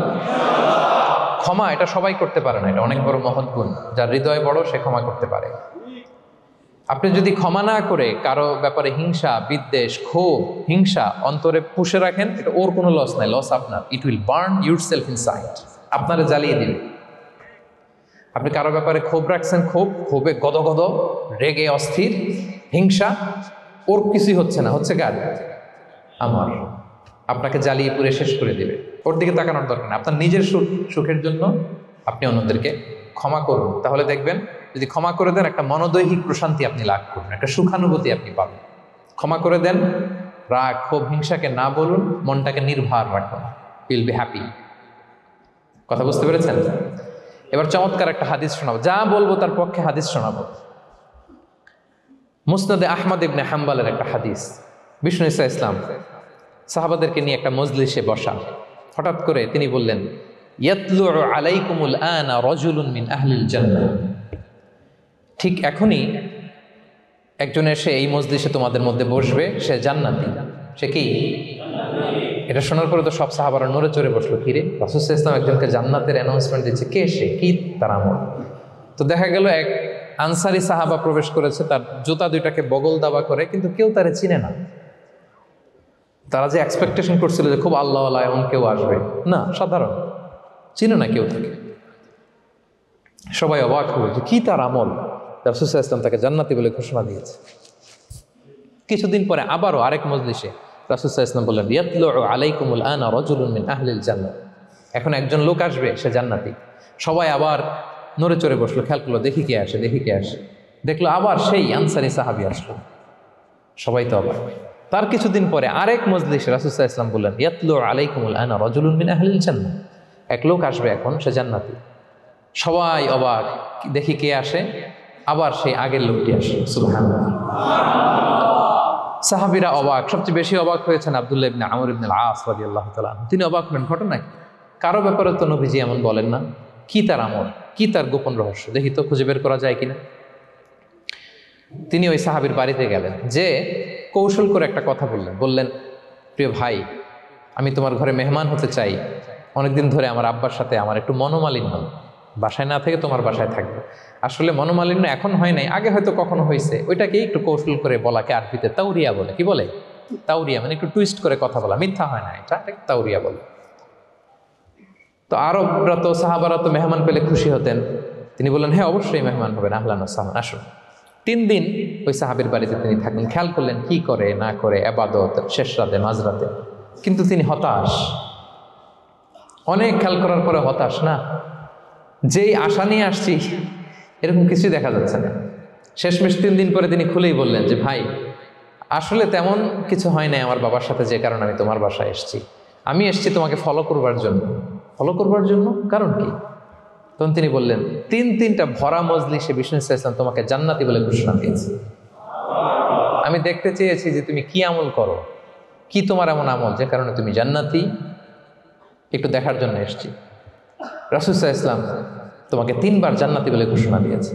ক্ষমা এটা সবাই করতে পারে না, এটা অনেক বড় মহৎ গুণ। যার হৃদয় বড় সে ক্ষমা করতে পারে। আপনি যদি ক্ষমা না করে কারো ব্যাপারে হিংসা, বিদ্বেষ, ক্ষোভ, হিংসা অন্তরে পুষে রাখেন, এটা ওর কোনো লস নাই, লস আপনার। It will burn your self inside, আপনারা জ্বালিয়ে দিবে। আপনি কারো ব্যাপারে ক্ষোভ রাখছেন, ক্ষোভে গদগদ, রেগে অস্থির, হিংসা, ওর কিছুই হচ্ছে না, হচ্ছে কার? আমার। আপনাকে জ্বালিয়ে পুড়ে শেষ করে দিবে। ওর দিকে তাকানোর দরকার নেই। আপনার নিজের সুখের জন্য আপনি অন্যদেরকে ক্ষমা করুন। তাহলে দেখবেন, যদি ক্ষমা করে দেন, একটা মনোদৈহিক প্রশান্তি আপনি লাভ করুন, একটা সুখানুভূতি আপনি পাবেন। ক্ষমা করে দেন, রাগ, ক্ষোভ, হিংসাকে না বলুন, মনটাকে নির্ভার রাখুন, উইল বি হ্যাপি। কথা বুঝতে পেরেছেন? এবার চমৎকার একটা হাদিস শোনাবো, যা বলবো তার পক্ষে হাদিস শোনাবো। মুসনাদে আহমদ ইবনে হাম্বালের একটা হাদিস। বিষ্ণু ইসা ইসলাম সাহাবাদেরকে নিয়ে একটা মজলিসে বসা, হঠাৎ করে তিনি বললেন, ইয়াতলু আলাইকুমুল আনা রাজুলুন মিন আহলিল জান্নাহ। ঠিক এখনই একজন এসে এই মজলিসে তোমাদের মধ্যে বসবে, সে জান্নাতি। সে কি? এটা শোনার পরে তো সব সাহাবারা নড়ে চড়ে বসলো, কিরে রাসূল সাল্লাল্লাহু আলাইহি ওয়াসাল্লাম একজনকে জান্নাতের অ্যানাউন্সমেন্ট দিচ্ছে, কে সে, কি তার আমল? তো দেখা গেল এক আনসারি সাহাবা প্রবেশ করেছে, তার জুতা দুইটাকে বগল দাবা করে, কিন্তু কেউ তারে চিনে না। তারা যে এক্সপেকটেশন করছিল যে খুব আল্লাহওয়ালা এমন কেউ আসবে, না, সাধারণ, চিনে না কেউ তাকে। সবাই অবাক হলো যে কি তার আমল, রাসূল সাল্লাল্লাহু আলাইহি ওয়াসাল্লাম তাকে জান্নাতি বলে ঘোষণা দিয়েছে। কিছুদিন পরে আবারও আরেক মজলিসে রাসূল সাল্লাল্লাহু আলাইহি ওয়াসাল্লাম বললেন, ইয়াতলু আলাইকুমুল আনা রাজুলুন মিন আহলিল জান্নাহ। এখন একজন লোক আসবে, সে জান্নাতি। সবাই আবার নড়ে চড়ে বসলো, খেয়াল করলো, দেখি কে আসে, দেখি কে আসে। দেখলো আবার সেই আনসারি সাহাবী আসলো। সবাই তো অবাক। তার কিছুদিন পরে আরেক মজলিসে রাসূল সাল্লাল্লাহু আলাইহি ওয়াসাল্লাম বললেন, ইয়াতলু আলাইকুমুল আনা রাজুলুন মিন আহলিল জান্নাহ। এক লোক আসবে এখন, সে জান্নাতি। সবাই অবাক, দেখি কে আসে, আবার সেই আগের লোকটি আসে। সুবহানাল্লাহ। সাহাবীরা অবাক, সবচেয়ে বেশি অবাক হয়েছেন আব্দুল্লাহ ইবনে আমর ইবনে আল-আস রাদিয়াল্লাহু তাআলা। তিনি অবাক হলেন, ঘটনা কি? কারো ব্যাপারে তো নবীজি এমন বলেন না, কি তার আমল, কি তার গোপন রহস্য, দেখি তো খুঁজে বের করা যায় কিনা। তিনি ওই সাহাবীর বাড়িতে গেলেন, যে কৌশল করে একটা কথা বললেন, প্রিয় ভাই, আমি তোমার ঘরে মেহমান হতে চাই। অনেকদিন ধরে আমার আব্বার সাথে আমার একটু মনোমালিন্য, বাসায় না থেকে তোমার বাসায় থাকবে। আসলে মনোমালিন্য এখন হয় নাই, আগে হয়তো কখনো হয়েছে। ওইটাকে একটু কৌশল করে বলাকে আরবিতে তাউরিয়া বলে। কি বলে? তাউরিয়া, মানে একটু টুইস্ট করে কথা বলা, মিথ্যা হয় না, এটা তাউরিয়া বলে। তো আরবরা তো, সাহাবারা তো মেহমান পেলে খুশি হতেন। তিনি বললেন, হ্যাঁ অবশ্যই মেহমান হবেন, আহলান ওয়া সাহলান, আসুন। 3 দিন ওই সাহাবীর বাড়িতে তিনি থাকলেন। খেয়াল করলেন কি করে না করে, ইবাদত, শেষ রাতে, মাঝরাতে। কিন্তু তিনি হতাশ, অনেক খেয়াল করার পরে হতাশ। না, যেই আশা নিয়ে আসছি এরকম কিছুই দেখা যাচ্ছে না। শেষমেশ 3 দিন পরে তিনি খুলেই বললেন যে, ভাই আসলে তেমন কিছু হয় নাই আমার বাবার সাথে, যে কারণে আমি তোমার বাসায় এসেছি। আমি এসেছি তোমাকে ফলো করবার জন্য। ফলো করবার জন্য? কারণ কি? তখন তিনি বললেন, 3টা ভরা মজলিসে বিষ্ণু সাল্লাল্লাহু আলাইহি ওয়াসাল্লাম তোমাকে জান্নাতি বলে ঘোষণা দিয়েছে। আমি দেখতে চেয়েছি যে তুমি কি আমল করো, কি তোমার এমন আমল যে কারণে তুমি জান্নাতি, একটু দেখার জন্য এসেছি। রাসূল সাল্লাল্লাহু আলাইহি ওয়াসাল্লাম তোমাকে 3 বার জান্নাতি বলে ঘোষণা দিয়েছে,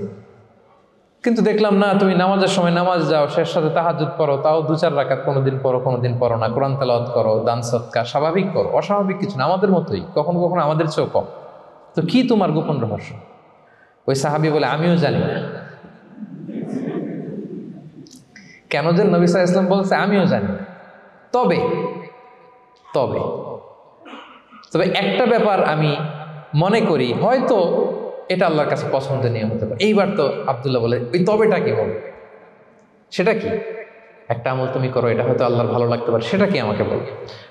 কিন্তু দেখলাম না, তুমি নামাজের সময় নামাজ যাও, শেষ সাথে তাহাজ্জুদ পড়ো, তাও 2-4 রাকাত, কোনোদিন পড়ো কোনোদিন পড়ো না, কোরআন তেলাওয়াত করো, দান সদকা, স্বাভাবিক করো, অস্বাভাবিক কিছু না, আমাদের মতোই, কখনো কখনো আমাদের চেয়েও কম। তো কি তোমার গোপন রহস্য? ওই সাহাবী বলে, আমিও জানি না। কেন যে নবী সাল্লাল্লাহু আলাইহি ওয়াসাল্লাম বলছে আমিও জানি না। তবে তবে তবে একটা ব্যাপার আমি মনে করি, হয়তো এটা আল্লাহর কাছে পছন্দনীয় হতে পারে। এইবার তো আব্দুল্লাহ বলে, ওই তবেটা কি বল, সেটা কি? একটা আমল তুমি করো, এটা হয়তো আল্লাহর ভালো লাগতে পারে, সেটা কি আমাকে বল।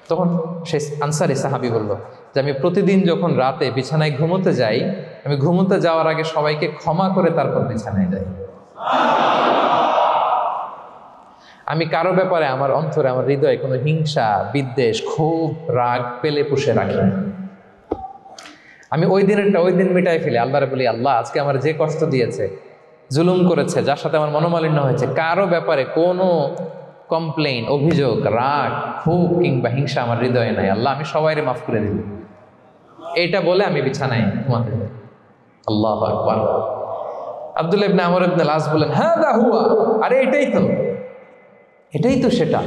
তখন সেই আনসারি সাহাবী বলল যে, আমি প্রতিদিন যখন রাতে বিছানায় ঘুমোতে যাই, আমি ঘুমোতে যাওয়ার আগে সবাইকে ক্ষমা করে তারপর বিছানায় যাই। আমি কারো ব্যাপারে আমার অন্তরে, আমার হৃদয়ে কোনো হিংসা, বিদ্বেষ, ক্ষোভ, রাগ পেলে পুষে রাখি না। আমি ওই দিনেরটা ওই দিন মিটাই ফেলি। আল্লাহরে বলি, আল্লাহ আজকে আমার যে কষ্ট দিয়েছে, জুলুম করেছে, যার সাথে আমার মনোমালিন্য হয়েছে, কারো ব্যাপারে কোনো কমপ্লেইন, অভিযোগ, রাগ, ক্ষোভ কিংবা হিংসা আমার হৃদয়ে নাই। আল্লাহ আমি সবাইরে মাফ করে দিই। এইটা বলে আমি বিছানায় ঘুমাতে যাই। আল্লাহু আকবার। আব্দুল্লাহ ইবনে আমর ইবনে আল আস বলেন, হাদা হুয়া, আরে এটাই তো সেটা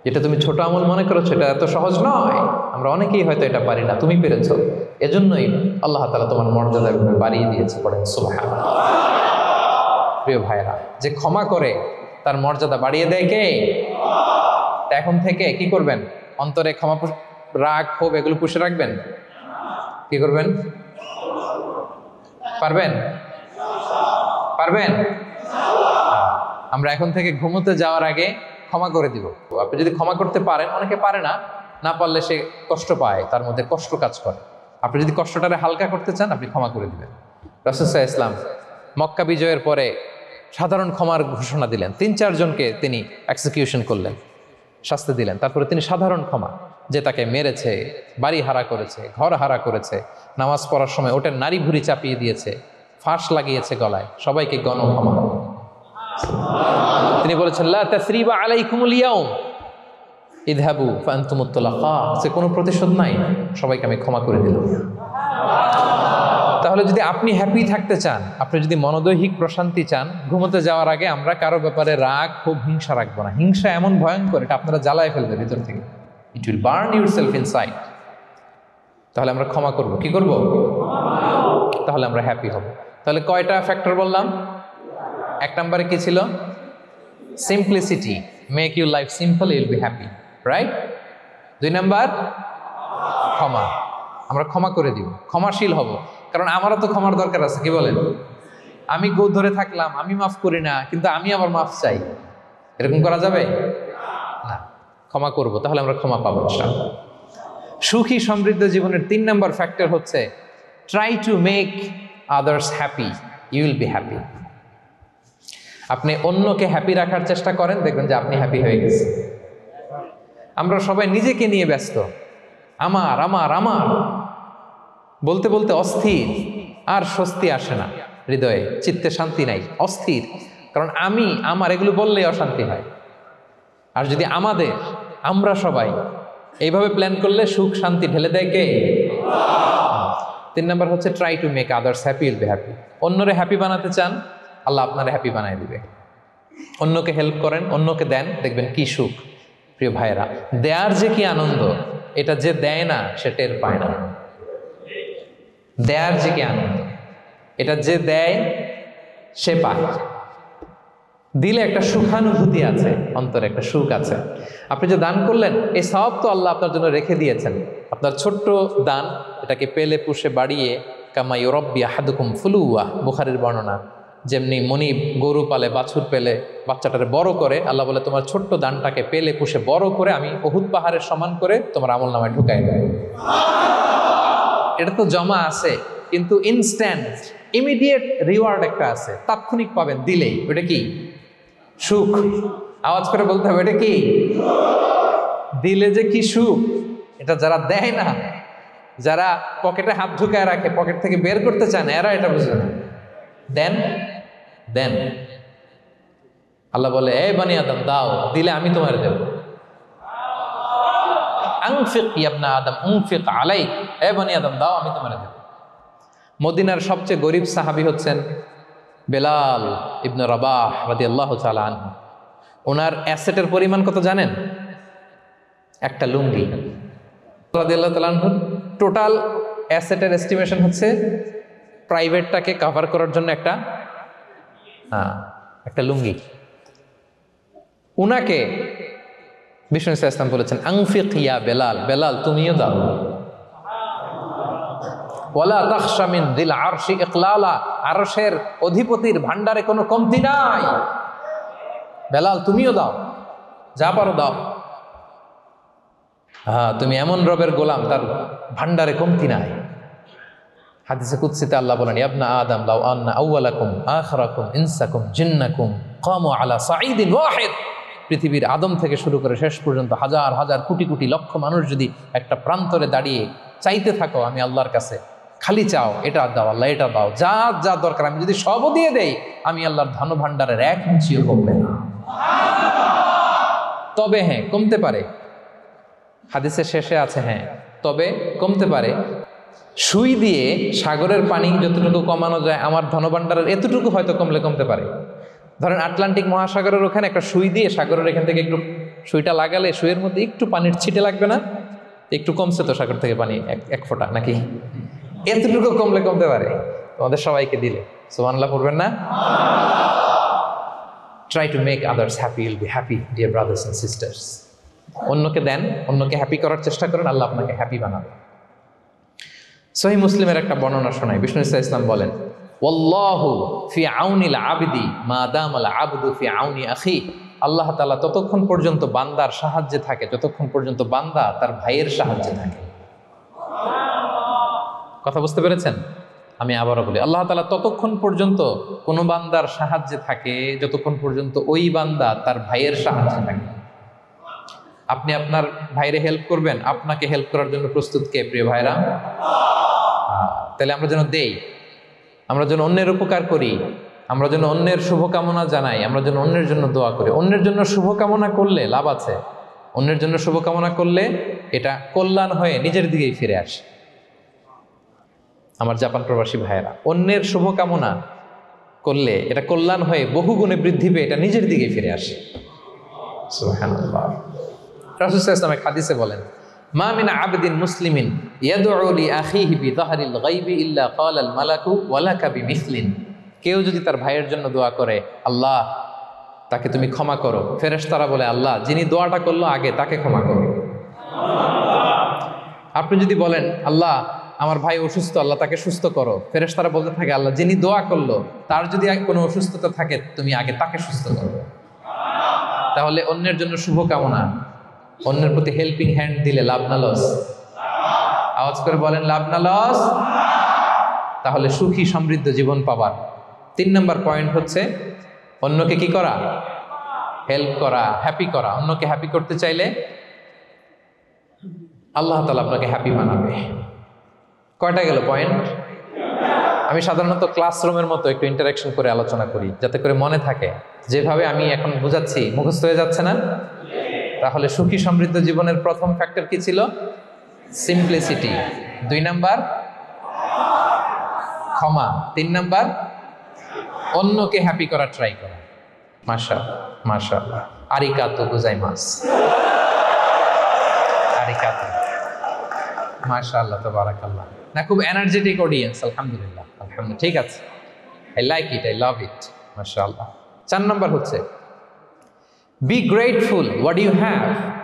যেটা তুমি ছোট আমল মনে করছো, এটা এত সহজ নয়। আমরা অনেকেই হয়তো এটা পারি না, তুমি পেরেছো। এজন্যই আল্লাহ তাআলা তোমার মর্যাদা বাড়িয়ে দিয়েছে। পড়েন সুবহানাল্লাহ। প্রিয় ভাইরা, যে ক্ষমা করে তার মর্যাদা বাড়িয়ে দেয় কে? এখন থেকে কি করবেন? অন্তরে ক্ষমা, রাগ, ক্ষোভ এগুলো পুষে রাখবেন। কি করবেন? পারবেন? আমরা এখন থেকে ঘুমোতে যাওয়ার আগে ক্ষমা করে দিব। আপনি যদি ক্ষমা করতে পারেন, অনেকে পারে না পারলে সে কষ্ট পায়, তার মধ্যে কষ্ট কাজ করে। আপনি যদি কষ্টটারে হালকা করতে চান, আপনি ক্ষমা করে দিবেন। রাসূল সাল্লাল্লাহু আলাইহি ওয়াসাল্লাম মক্কা বিজয়ের পরে সাধারণ ক্ষমার ঘোষণা দিলেন। 3-4 জনকে তিনি এক্সিকিউশন করলেন, শাস্তি দিলেন। তারপরে তিনি সাধারণ ক্ষমা, যে তাকে মেরেছে, বাড়ি হারা করেছে, ঘর হারা করেছে, নামাজ পড়ার সময় ওটার নারী ভুঁড়ি চাপিয়ে দিয়েছে, ফাঁস লাগিয়েছে গলায়, সবাইকে গণ ক্ষমা। তিনি বলেছেন, লা তাসরিবা আলাইকুমুল ইয়াউম ইযহাবু ফাআনতুমুত তুলাকা, সে কোনো প্রতিশোধ নাই, সবাইকে আমি ক্ষমা করে দিলাম। তাহলে যদি আপনি হ্যাপি থাকতে চান, আপনি যদি মনোদৈহিক প্রশান্তি চান, ঘুমোতে যাওয়ার আগে আমরা কারো ব্যাপারে রাগ, খুব হিংসা রাখবো না। হিংসা এমন ভয়ঙ্কর, এটা আপনারা জ্বালায় ফেলবে ভিতর থেকে। It will burn yourself inside. তাহলে আমরা ক্ষমা করব। কি করব? তাহলে আমরা হ্যাপি হব। তাহলে কয়টা ফ্যাক্টর বললাম? 1 নম্বরে কি ছিল? Simplicity, make your life simple, you will be happy, right? 2 number ক্ষমা, আমরা ক্ষমা করে দিব, ক্ষমাশীল হব। কারণ আমারও তো ক্ষমার দরকার আছে। কি বলেন? আমি গো ধরে থাকলাম, আমি মাফ করি না, কিন্তু আমি আবার মাফ চাই, এরকম করা যাবে না। ক্ষমা করব, তাহলে আমরা ক্ষমা পাবো ইনশাআল্লাহ। সুখী সমৃদ্ধ জীবনের 3 নাম্বার ফ্যাক্টর হচ্ছে try to make others happy, you will be happy. আপনি অন্যকে হ্যাপি রাখার চেষ্টা করেন, দেখবেন যে আপনি হ্যাপি হয়ে গেছেন। আমরা সবাই নিজেকে নিয়ে ব্যস্ত, আমার আমার আমার বলতে বলতে অস্থির, আর স্বস্তি আসে না হৃদয়ে, চিত্তে শান্তি নাই, অস্থির। কারণ আমি আমার এগুলো বললেই অশান্তি হয়। আর যদি আমরা সবাই এইভাবে প্ল্যান করলে সুখ শান্তি ঢেলে দেয় কে? 3 নাম্বার হচ্ছে try to make others happy, will be happy. অন্যরে হ্যাপি বানাতে চান, আল্লাহ আপনারে হ্যাপি বানায় দিবে। অন্যকে হেল্প করেন, অন্যকে দেন, দেখবেন কি সুখ। প্রিয় ভাইয়েরা, দেয়ার যে কি আনন্দ, এটা যে দেয় না সে টের পায় না। দেয়ার যে কি আনন্দ, এটা যে দেয় সে পায়। দিলে একটা সুখানুভূতি আছে, অন্তরে একটা সুখ আছে। আপনি যে দান করলেন, এই সওয়াব তো আল্লাহ আপনার জন্য রেখে দিয়েছেন। আপনার ছোট্ট দান, এটাকে পেলে পুষে বাড়িয়ে, কামা ইউরাব্বি আহাদুকুম ফুলুয়া, বুখারীর বর্ণনা, যেমনি মনিব গরু পালে, বাছুর পেলে বাচ্চাটারে বড় করে, আল্লাহ বলে তোমার ছোট্ট দানটাকে পেলে পুষে বড় করে আমি উহুদ পাহাড়ের সমান করে তোমার আমলনামায় ঢুকাই দেব। এটা তো জমা আছে, কিন্তু ইনস্ট্যান্ট ইমিডিয়েট রিওয়ার্ড একটা আছে, তাৎক্ষণিক পাবেন দিলেই। ওটা কি? সুখ। আওয়াজ করে বলতে হবে, এটা কি? দিলে যে কি সুখ, এটা যারা দেয় না, যারা পকেটে হাত ঢুকায় রাখে, পকেট থেকে বের করতে চান, এরা এটা বুঝবে না। দেন। আল্লাহ বলে, এই বানি আদম দাও, দিলে আমি তোমার দেব। আনফিক ইয়া আদম উনফিক আলাইক, এই বানি আদম দাও, আমি তোমার দেব। মদিনার সবচেয়ে গরিব সাহাবী হচ্ছেন বেলাল ইবনে রাবাহ রাদিয়াল্লাহু তাআলা আনহু। ওনার অ্যাসেটের পরিমাণ কত জানেন? একটা লুঙ্গি। রাদিয়াল্লাহু তাআলা আনহু টোটাল অ্যাসেটের এস্টিমেশন হচ্ছে প্রাইভেটটাকে কভার করার জন্য একটা লুঙ্গি। উনাকে বিষ্ণু ইসলাম বলেছেন, আনফিক ইয়া বেলাল, বেলাল তুমিও দাও। ওয়ালা তাখশা মিন যিল আরশি ইকলালা, আরশের অধিপতির ভান্ডারে কোনো কমতি নাই। বেলাল তুমিও দাও, যা পারো দাও। তুমি এমন রবের গোলাম, তার ভান্ডারে কমতি নাই। হাদিসে কুদসিতে আল্লাহ বলেন, ইবনা আদম লাউ আন্না আউওয়ালাকুম আখিরাকুম ইনসাকুম জিন্নাকুম কামু আলা সাঈদিন ওয়াহিদ। পৃথিবীর আদম থেকে শুরু করে শেষ পর্যন্ত হাজার হাজার কোটি কোটি লক্ষ মানুষ যদি একটা প্রান্তরে দাঁড়িয়ে চাইতে থাকো আমি আল্লাহর কাছে, খালি চাও এটা দাও আল্লাহ, এটা দাও, যা যা দরকার আমি যদি সবও দিয়ে দেই, আমি আল্লাহর ধন ভান্ডারের 1 ইঞ্চিও কমবে না। তবে হ্যাঁ, কমতে পারে। হাদিসের শেষে আছে, হ্যাঁ তবে কমতে পারে। সুই দিয়ে সাগরের পানি যতটুকু কমানো যায় আমার ধনভাণ্ডারের এতটুকু হয়তো কমলে কমতে পারে। ধরেন আটলান্টিক মহাসাগরের ওখানে একটা সুই দিয়ে সাগরের এখান থেকে একটু সুইটা লাগালে সুইয়ের মধ্যে একটু পানির ছিটে লাগবে না? একটু কমছে তো সাগর থেকে পানি এক ফোঁটা নাকি? এতটুকু কমলে কমতে পারে। তোমাদের সবাইকে দিলে সুবহানাল্লাহ পড়বেন না? Try to make others happy, will be happy dear brothers and sisters. অন্যকে দেন, অন্যকে হ্যাপি করার চেষ্টা করেন, আল্লাহ আপনাকে হ্যাপি বানাবে। সহিহ মুসলিমের একটা বর্ণনা শোনাই। বিষ্ণু ইসলাম বলেন, ওয়াল্লাহু ফি আউনিল আবদি মা দামাল আবদু ফি আউনি আখি। আল্লাহ তাআলা ততক্ষণ পর্যন্ত বান্দার সাহায্যে থাকে যতক্ষণ পর্যন্ত বান্দা তার ভাইয়ের সাহায্যে থাকে। কথা বুঝতে পেরেছেন? আমি আবারও বলি, আল্লাহ তাআলা ততক্ষণ পর্যন্ত কোনো বান্দার সাহায্যে থাকে যতক্ষণ পর্যন্ত ওই বান্দা তার ভাইয়ের সাহায্যে থাকে। আপনি আপনার ভাইরে হেল্প করবেন, আপনাকে হেল্প করার জন্য প্রস্তুত কে প্রিয় ভাইরা? তাহলে আমরা যেন দেই, আমরা যেন অন্যের উপকার করি, আমরা যেন অন্যের শুভকামনা জানাই, আমরা যেন অন্যের জন্য দোয়া করি। অন্যের জন্য শুভকামনা করলে লাভ আছে। অন্যের জন্য শুভকামনা করলে এটা কল্যাণ হয়ে নিজের দিকেই ফিরে আসে। আমার জাপান প্রবাসী ভাইয়েরা, অন্যের শুভকামনা করলে এটা কল্যাণ হয়ে বহুগুণে বৃদ্ধি পেয়ে এটা নিজের দিকেই ফিরে আসে। সুবহানাল্লাহ। রাসূল সাল্লাল্লাহু আলাইহি ওয়াসাল্লাম হাদিসে বলেন, মা মিন আবদিন মুসলিমিন ইয়াদউ লি আখিহি বিযাহরিল গায়বি ইল্লা ক্বালাল মালাকু ওয়া লাকা বিমিসলিন। কেউ যদি তার ভাইয়ের জন্য দোয়া করে, আল্লাহ তাকে তুমি ক্ষমা করো, ফেরেশতারা বলে, আল্লাহ যিনি দোয়াটা করলো আগে তাকে ক্ষমা করো। আপনি যদি বলেন, আল্লাহ আমার ভাই অসুস্থ, আল্লাহ তাকে সুস্থ করো, ফেরেশতারা বলতে থাকে, আল্লাহ যিনি দোয়া করলো তার যদি কোনো অসুস্থতা থাকে তুমি আগে তাকে সুস্থ করো। তাহলে অন্যের জন্য শুভকামনা, অন্যের প্রতি হেল্পিং হ্যান্ড দিলে লাভ না লস? আওয়াজ করে বলেন, লাভ না লস? তাহলে সুখী সমৃদ্ধ জীবন পাবার 3 নম্বর পয়েন্ট হচ্ছে অন্যকে কি করা? হেল্প করা, হ্যাপি করা। অন্যকে হ্যাপি করতে চাইলে আল্লাহ তাআলা আপনাকে হ্যাপি বানাবে। কয়টা গেল পয়েন্ট? আমি সাধারণত ক্লাসরুমের মতো একটু ইন্টারাকশন করে আলোচনা করি যাতে করে মনে থাকে। যেভাবে আমি এখন বোঝাচ্ছি মুখস্থ হয়ে যাচ্ছে না? তাহলে সুখী সমৃদ্ধ জীবনের প্রথম ফ্যাক্টর কি ছিল? সিম্পলিসিটি। 2 নাম্বার ক্ষমা। 3 নাম্বার অন্যকে হ্যাপি করার ট্রাই করা। মাশাআল্লাহ। আরিগাতো গোজাইমাসু। আরিগাতো। মাশাআল্লাহ, তাবারাকাল্লাহ। না, খুব এনার্জেটিক অডিয়েন্স। আলহামদুলিল্লাহ, আলহামদুলিল্লাহ, ঠিক আছে। I like it, I love it. মাশাআল্লাহ। 4 নাম্বার হচ্ছে be grateful what you have,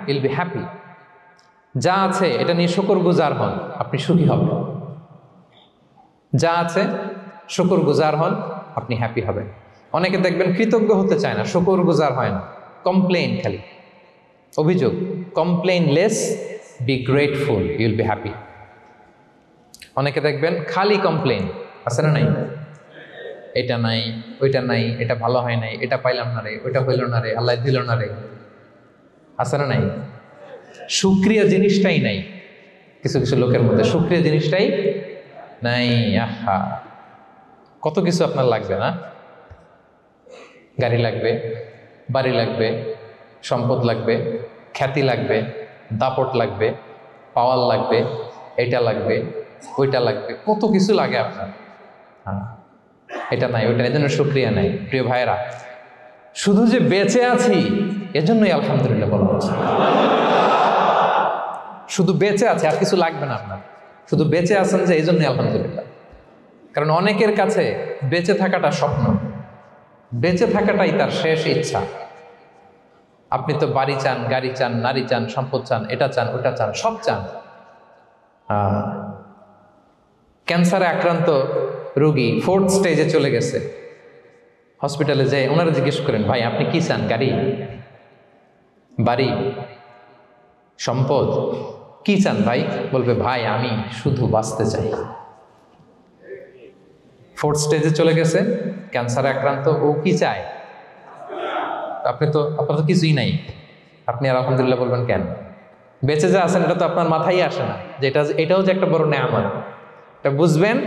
you'll be happy. যা আছে এটা নিয়ে শুকরগুজার হন, আপনি সুখী হবেন। যা আছে শুকরগুজার হন, আপনি হ্যাপি হবেন। অনেকে দেখবেন কৃতজ্ঞ হতে চায় না, শুকরগুজার হয় না, কমপ্লেইন খালি, অভিযোগ। Complain less, be grateful, Yule be happy. অনেকে দেখবেন খালি কমপ্লেইন, আছে না নাই? এটা নাই, ওইটা নাই, এটা ভালো হয় নাই, এটা পাইলাম না রে, ওইটা হইল না রে, আল্লাহ দিল না রে, আছে না নাই? শুকরিয়া জিনিসটাই নাই কিছু কিছু লোকের মধ্যে, শুকরিয়া জিনিসটাই নাই। আহা, কত কিছু আপনার লাগবে না? গাড়ি লাগবে, বাড়ি লাগবে, সম্পদ লাগবে, খ্যাতি লাগবে, দাপট লাগবে, পাওয়ার লাগবে, এটা লাগবে, ওইটা লাগবে, কত কিছু লাগে আপনার। হ্যাঁ, এটা নাই, ওইটা, এজন্য শুকরিয়া নাই। প্রিয় ভাইয়েরা, শুধু যে বেঁচে আছি এজন্যই আলহামদুলিল্লাহ বলা হচ্ছে। শুধু বেঁচে আছে, আর কিছু লাগবে না আপনার। শুধু বেঁচে আছেন যে এই জন্যই আলহামদুলিল্লাহ। কারণ অনেকের কাছে বেঁচে থাকাটা স্বপ্ন, বেঁচে থাকাটাই তার শেষ ইচ্ছা। আপনি তো বাড়ি চান, গাড়ি চান, নারী চান, সম্পদ চান, এটা চান, ওটা চান, সব চান। ক্যান্সারে আক্রান্ত রোগী 4th স্টেজে চলে গেছে, হসপিটালে যেয়ে ওনারা জিজ্ঞেস করেন, ভাই আপনি কি চান? গাড়ি, বাড়ি, সম্পদ, কি চান ভাই? বলবে, ভাই আমি শুধু বাঁচতে চাই। 4th স্টেজে চলে গেছে, ক্যান্সারে আক্রান্ত, ও কি চায়? আপনার তো কিছুই নাই, আপনি আর আলহামদুলিল্লাহ বলবেন কেন? বেঁচে যে আছেন এটা তো আপনার মাথায় আসে না যে এটাও যে একটা বড় নেয়ামত। এটা বুঝবেন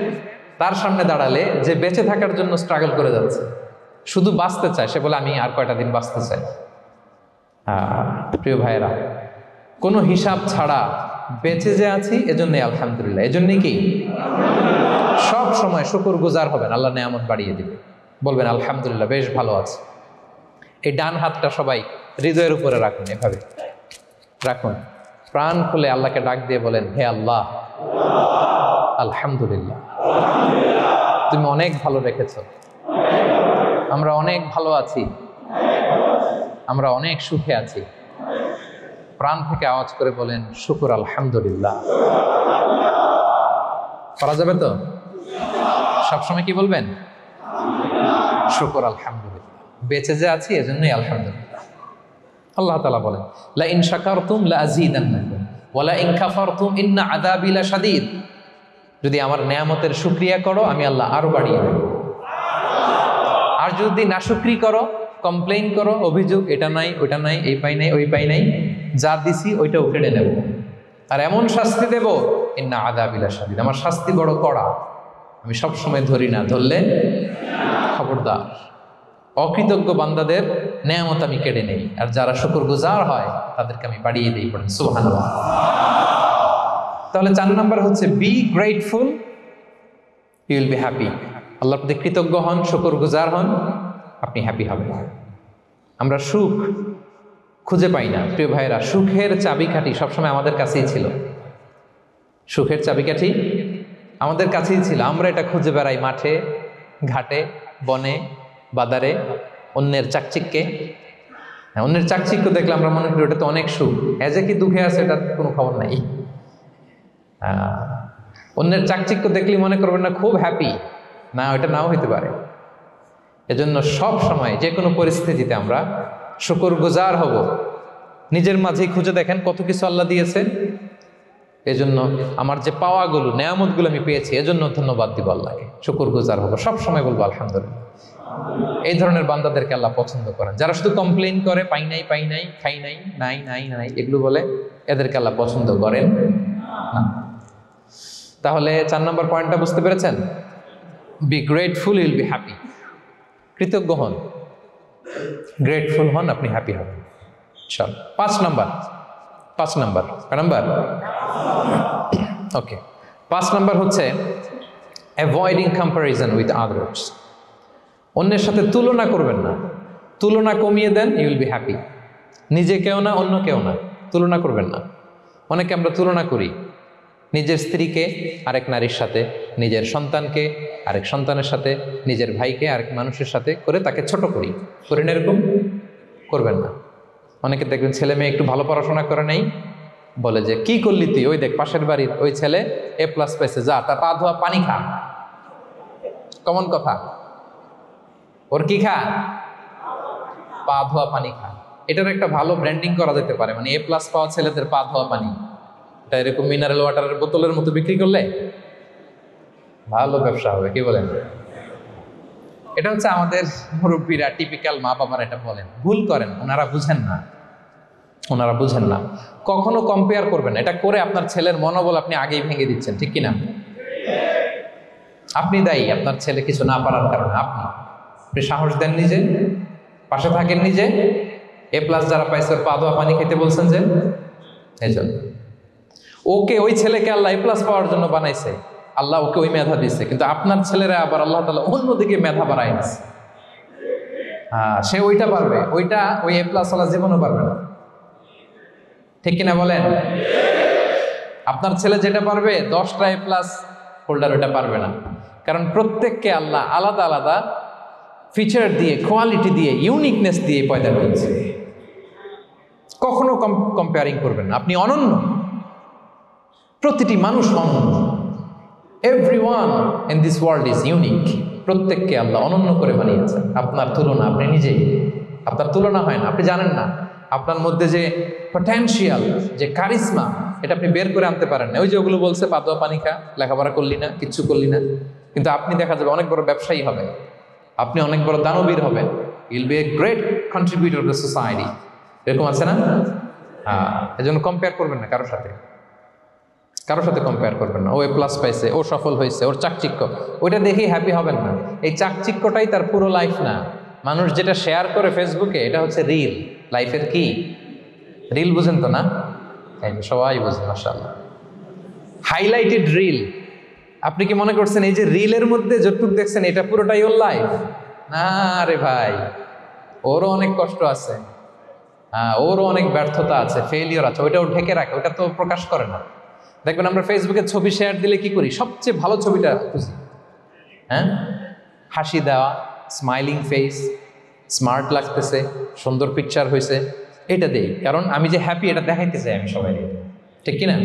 তার সামনে দাঁড়ালে যে বেঁচে থাকার জন্য স্ট্রাগল করে যাচ্ছে, শুধু বাঁচতে চায়, সে বলে আমি আর কয়টা দিন বাঁচতে চাই। প্রিয় ভাইয়েরা, কোনো হিসাব ছাড়া বেঁচে যে আছি এজন্যই আলহামদুলিল্লাহ। এজন্যই কি সব সময় শুকর গুজার হবেন, আল্লাহ নেয়ামত বাড়িয়ে দিবে, বলবেন আলহামদুলিল্লাহ বেশ ভালো আছে। এই ডান হাতটা সবাই হৃদয়ের উপরে রাখুন, এভাবে রাখুন, প্রাণ খুলে আল্লাহকে ডাক দিয়ে বলেন, হে আল্লাহ আলহামদুলিল্লাহ, তুমি অনেক ভালো রেখেছ, আমরা অনেক ভালো আছি, আমরা অনেক সুখে আছি। প্রাণ থেকে আওয়াজ করে বলেন শুকর আলহামদুলিল্লাহ। করা যাবে তো? সবসময় কি বলবেন? শুকর আলহামদুলিল্লাহ, বেঁচে যে আছি এজন্যই আলহামদুলিল্লাহ। আল্লাহ তাআলা বলেন লা ইন শাকারতুম লা আযীদান্নাকুম ওয়া লা ইন কাফারতুম ইন্না আযাবি লাশাদীদ। যদি আমার নেয়ামতের শুকরিয়া করো আমি আল্লাহ আরো বাড়িয়ে দেব, আর যদি নাশুকরি করো, কমপ্লেইন করো, অভিযোগ এটা নাই ওইটা নাই, এই পাই নাই ওই পাই নাই, যা দিছি ওইটাও কেড়ে নেব, আর এমন শাস্তি দেব ইন্না আযাবি লাশাদীদ, আমার শাস্তি বড় কড়া, আমি সব সময় ধরি না, ধরলে খবরদার। অকৃতজ্ঞ বান্দাদের নেয়ামত আমি কেড়ে নেই, আর যারা শুকরগুজার হয় তাদেরকে আমি বাড়িয়ে দিই। পড়েন সুবহানাল্লাহ। তাহলে 4 নাম্বার হচ্ছে be grateful, you will be happy. আল্লাহর প্রতি কৃতজ্ঞ হন, শুকরগুজার হন, আপনি হ্যাপি হবেন। আমরা সুখ খুঁজে পাই না প্রিয় ভাইয়েরা, সুখের চাবিকাঠি সবসময় আমাদের কাছেই ছিল। সুখের চাবিকাঠি আমাদের কাছেই ছিল, আমরা এটা খুঁজে বেড়াই মাঠে ঘাটে বনে বাজারে, অন্যের চাকচিক্যে। অন্যের চাকচিক্য দেখলে আমরা মনে করি ওটা তো অনেক সুখ, এজে কি দুঃখে আছে এটার কোনো খবর নাই। অন্যের চাকচিক্য দেখলে মনে করবেন না খুব হ্যাপি, না ওটা নাও হইতে পারে। এজন্য সব সময় যে কোনো পরিস্থিতিতে আমরা শুকরগুজার হব। নিজের মাঝেই খুঁজে দেখেন কত কিছু আল্লাহ দিয়েছে, এজন্য আমার যে পাওয়াগুলো নেয়ামতগুলো আমি পেয়েছি এজন্য ধন্যবাদ দিব আল্লাহকে, শুকরগুজার হব, সব সময় বলবো আলহামদুলিল্লাহ। এই ধরনের বান্দাদেরকে আল্লাহ পছন্দ করেন। যারা শুধু কমপ্লেইন করে পাই নাই পাই নাই, খাই নাই, নাই নাই নাই এগুলো বলে, এদেরকে আল্লাহ পছন্দ করেন না। তাহলে 4 নম্বর পয়েন্টটা বুঝতে পেরেছেন? Be grateful, Yule be happy. কৃতজ্ঞ হন, গ্রেটফুল হন, আপনি হ্যাপি হবেন। চল 5 নাম্বার ওকে, 5 নাম্বার হচ্ছে অ্যাভয়েডিং কম্প্যারিজন উইথ আদার্স। অন্যের সাথে তুলনা করবেন না, তুলনা কমিয়ে দেন, ইউ উইল বি হ্যাপি। নিজে কেউ না, অন্য কেউ না, তুলনা করবেন না। অনেকে আমরা তুলনা করি, নিজের স্ত্রীকে আরেক নারীর সাথে, নিজের সন্তানকে আরেক সন্তানের সাথে, নিজের ভাইকে আরেক মানুষের সাথে করে তাকে ছোট করি না, এরকম করবেন না। অনেকে দেখবেন ছেলে মেয়ে একটু ভালো পড়াশোনা করে নেই, বলে যে কি করলি তুই, ওই দেখ পাশের বাড়ির ওই ছেলে A+ পাইছে, যা তার পা ধোয়া পানি খা। কমন কথা, ওর কি খা, পা ধোয়া পানি খা। এটার একটা ভালো ব্র্যান্ডিং করা যেতে পারে, মানে A+ পাওয়া ছেলেদের পা ধোয়া পানি, এটা এরকম মিনারেল ওয়াটারের বোতলের মতো বিক্রি করলে ভালো ব্যবসা হবে, কি বলেন? এটা হচ্ছে আমাদের মুরব্বীরা, টিপিক্যাল মা বাবারা এটা বলেন, ভুল করেন, ওনারা বুঝেন না। কখনো কম্পেয়ার করবেন না, এটা করে আপনার ছেলের মনোবল আপনি আগেই ভেঙে দিচ্ছেন, ঠিক কিনা? আপনি দায়ী আপনার ছেলে কিছু না পারার কারণে। আপনি সাহস দেন নিজে, পাশে থাকেন নিজে। A+ যারা পাইছে ওর পা ধোয়া পানি খেতে বলছেন যে, এই জন্য ওকে, ওই ছেলেকে আল্লাহ A+ পাওয়ার জন্য বানাইছে, আল্লাহ ওকে ওই মেধা দিচ্ছে, কিন্তু আপনার ছেলেরা আবার আল্লাহ তাআলা অন্যদিকে মেধা বাড়ায় দিচ্ছে। সে ওইটা পারবে, ওইটা ওই A+ ওয়ালা জীবনও পারবে না, ঠিক কিনা বলেন? আপনার ছেলে যেটা পারবে 10টা A+ হোল্ডার ওটা পারবে না, কারণ প্রত্যেককে আল্লাহ আলাদা আলাদা ফিচার দিয়ে, কোয়ালিটি দিয়ে, ইউনিকনেস দিয়ে পয়দা করেছে। কখনো কম্পেয়ারিং করবেন না, আপনি অনন্য, প্রতিটি মানুষ অনন্য। Everyone in this world is unique. প্রত্যেককে আল্লাহ অনন্য করে বানিয়েছেন। আপনার তুলনা, আপনি নিজেই, আপনার তুলনা হয় না, আপনি জানেন না আপনার মধ্যে যে পটেনশিয়াল, যে কারিশমা, এটা আপনি বের করে আনতে পারেন না। ওই যে ওগুলো বলছে পা ধোয়া পানি খা, লেখাপড়া করলি না, কিচ্ছু করলি না, কিন্তু আপনি দেখা যাবে অনেক বড় ব্যবসায়ী হবে, আপনি অনেক বড় দানবীর হবেন, you'll B a great contributor two society. এরকম আছে না? এজন্য কম্পেয়ার করবেন না কারোর সাথে কম্পেয়ার করবেন না। ও A+ পাইছে, ও সফল হয়েছে, ওর চাকচিক্য, ওইটা দেখেই হ্যাপি হবেন না। এই চাকচিক্যটাই তার পুরো লাইফ না। মানুষ যেটা শেয়ার করে ফেসবুকে, এটা হচ্ছে রিল লাইফের। কি রিল বুঝেন তো না? এই যে সবাই বুঝে মাশাআল্লাহ। হাইলাইটেড রিল, আপনি কি মনে করছেন এই যে রিলের মধ্যে যতটুকু দেখছেন এটা পুরোটাই ওর লাইফ? না রে ভাই, ওরও অনেক কষ্ট আছে, ওরও অনেক ব্যর্থতা আছে, ফেলিওর আছে, ওইটাও ঢেকে রাখে, ওটা তো প্রকাশ করে না। দেখবেন আমরা ফেসবুকে ছবি শেয়ার দিলে কি করি, সবচেয়ে ভালো ছবিটা খুঁজি, হ্যাঁ, হাসি দেওয়া, স্মাইলিং ফেস, স্মার্ট লাগতেছে, সুন্দর পিকচার হয়েছে, এটা দেই, কারণ আমি যে হ্যাপি এটা দেখাইতে চাই আমি সবাই, ঠিক কিনা?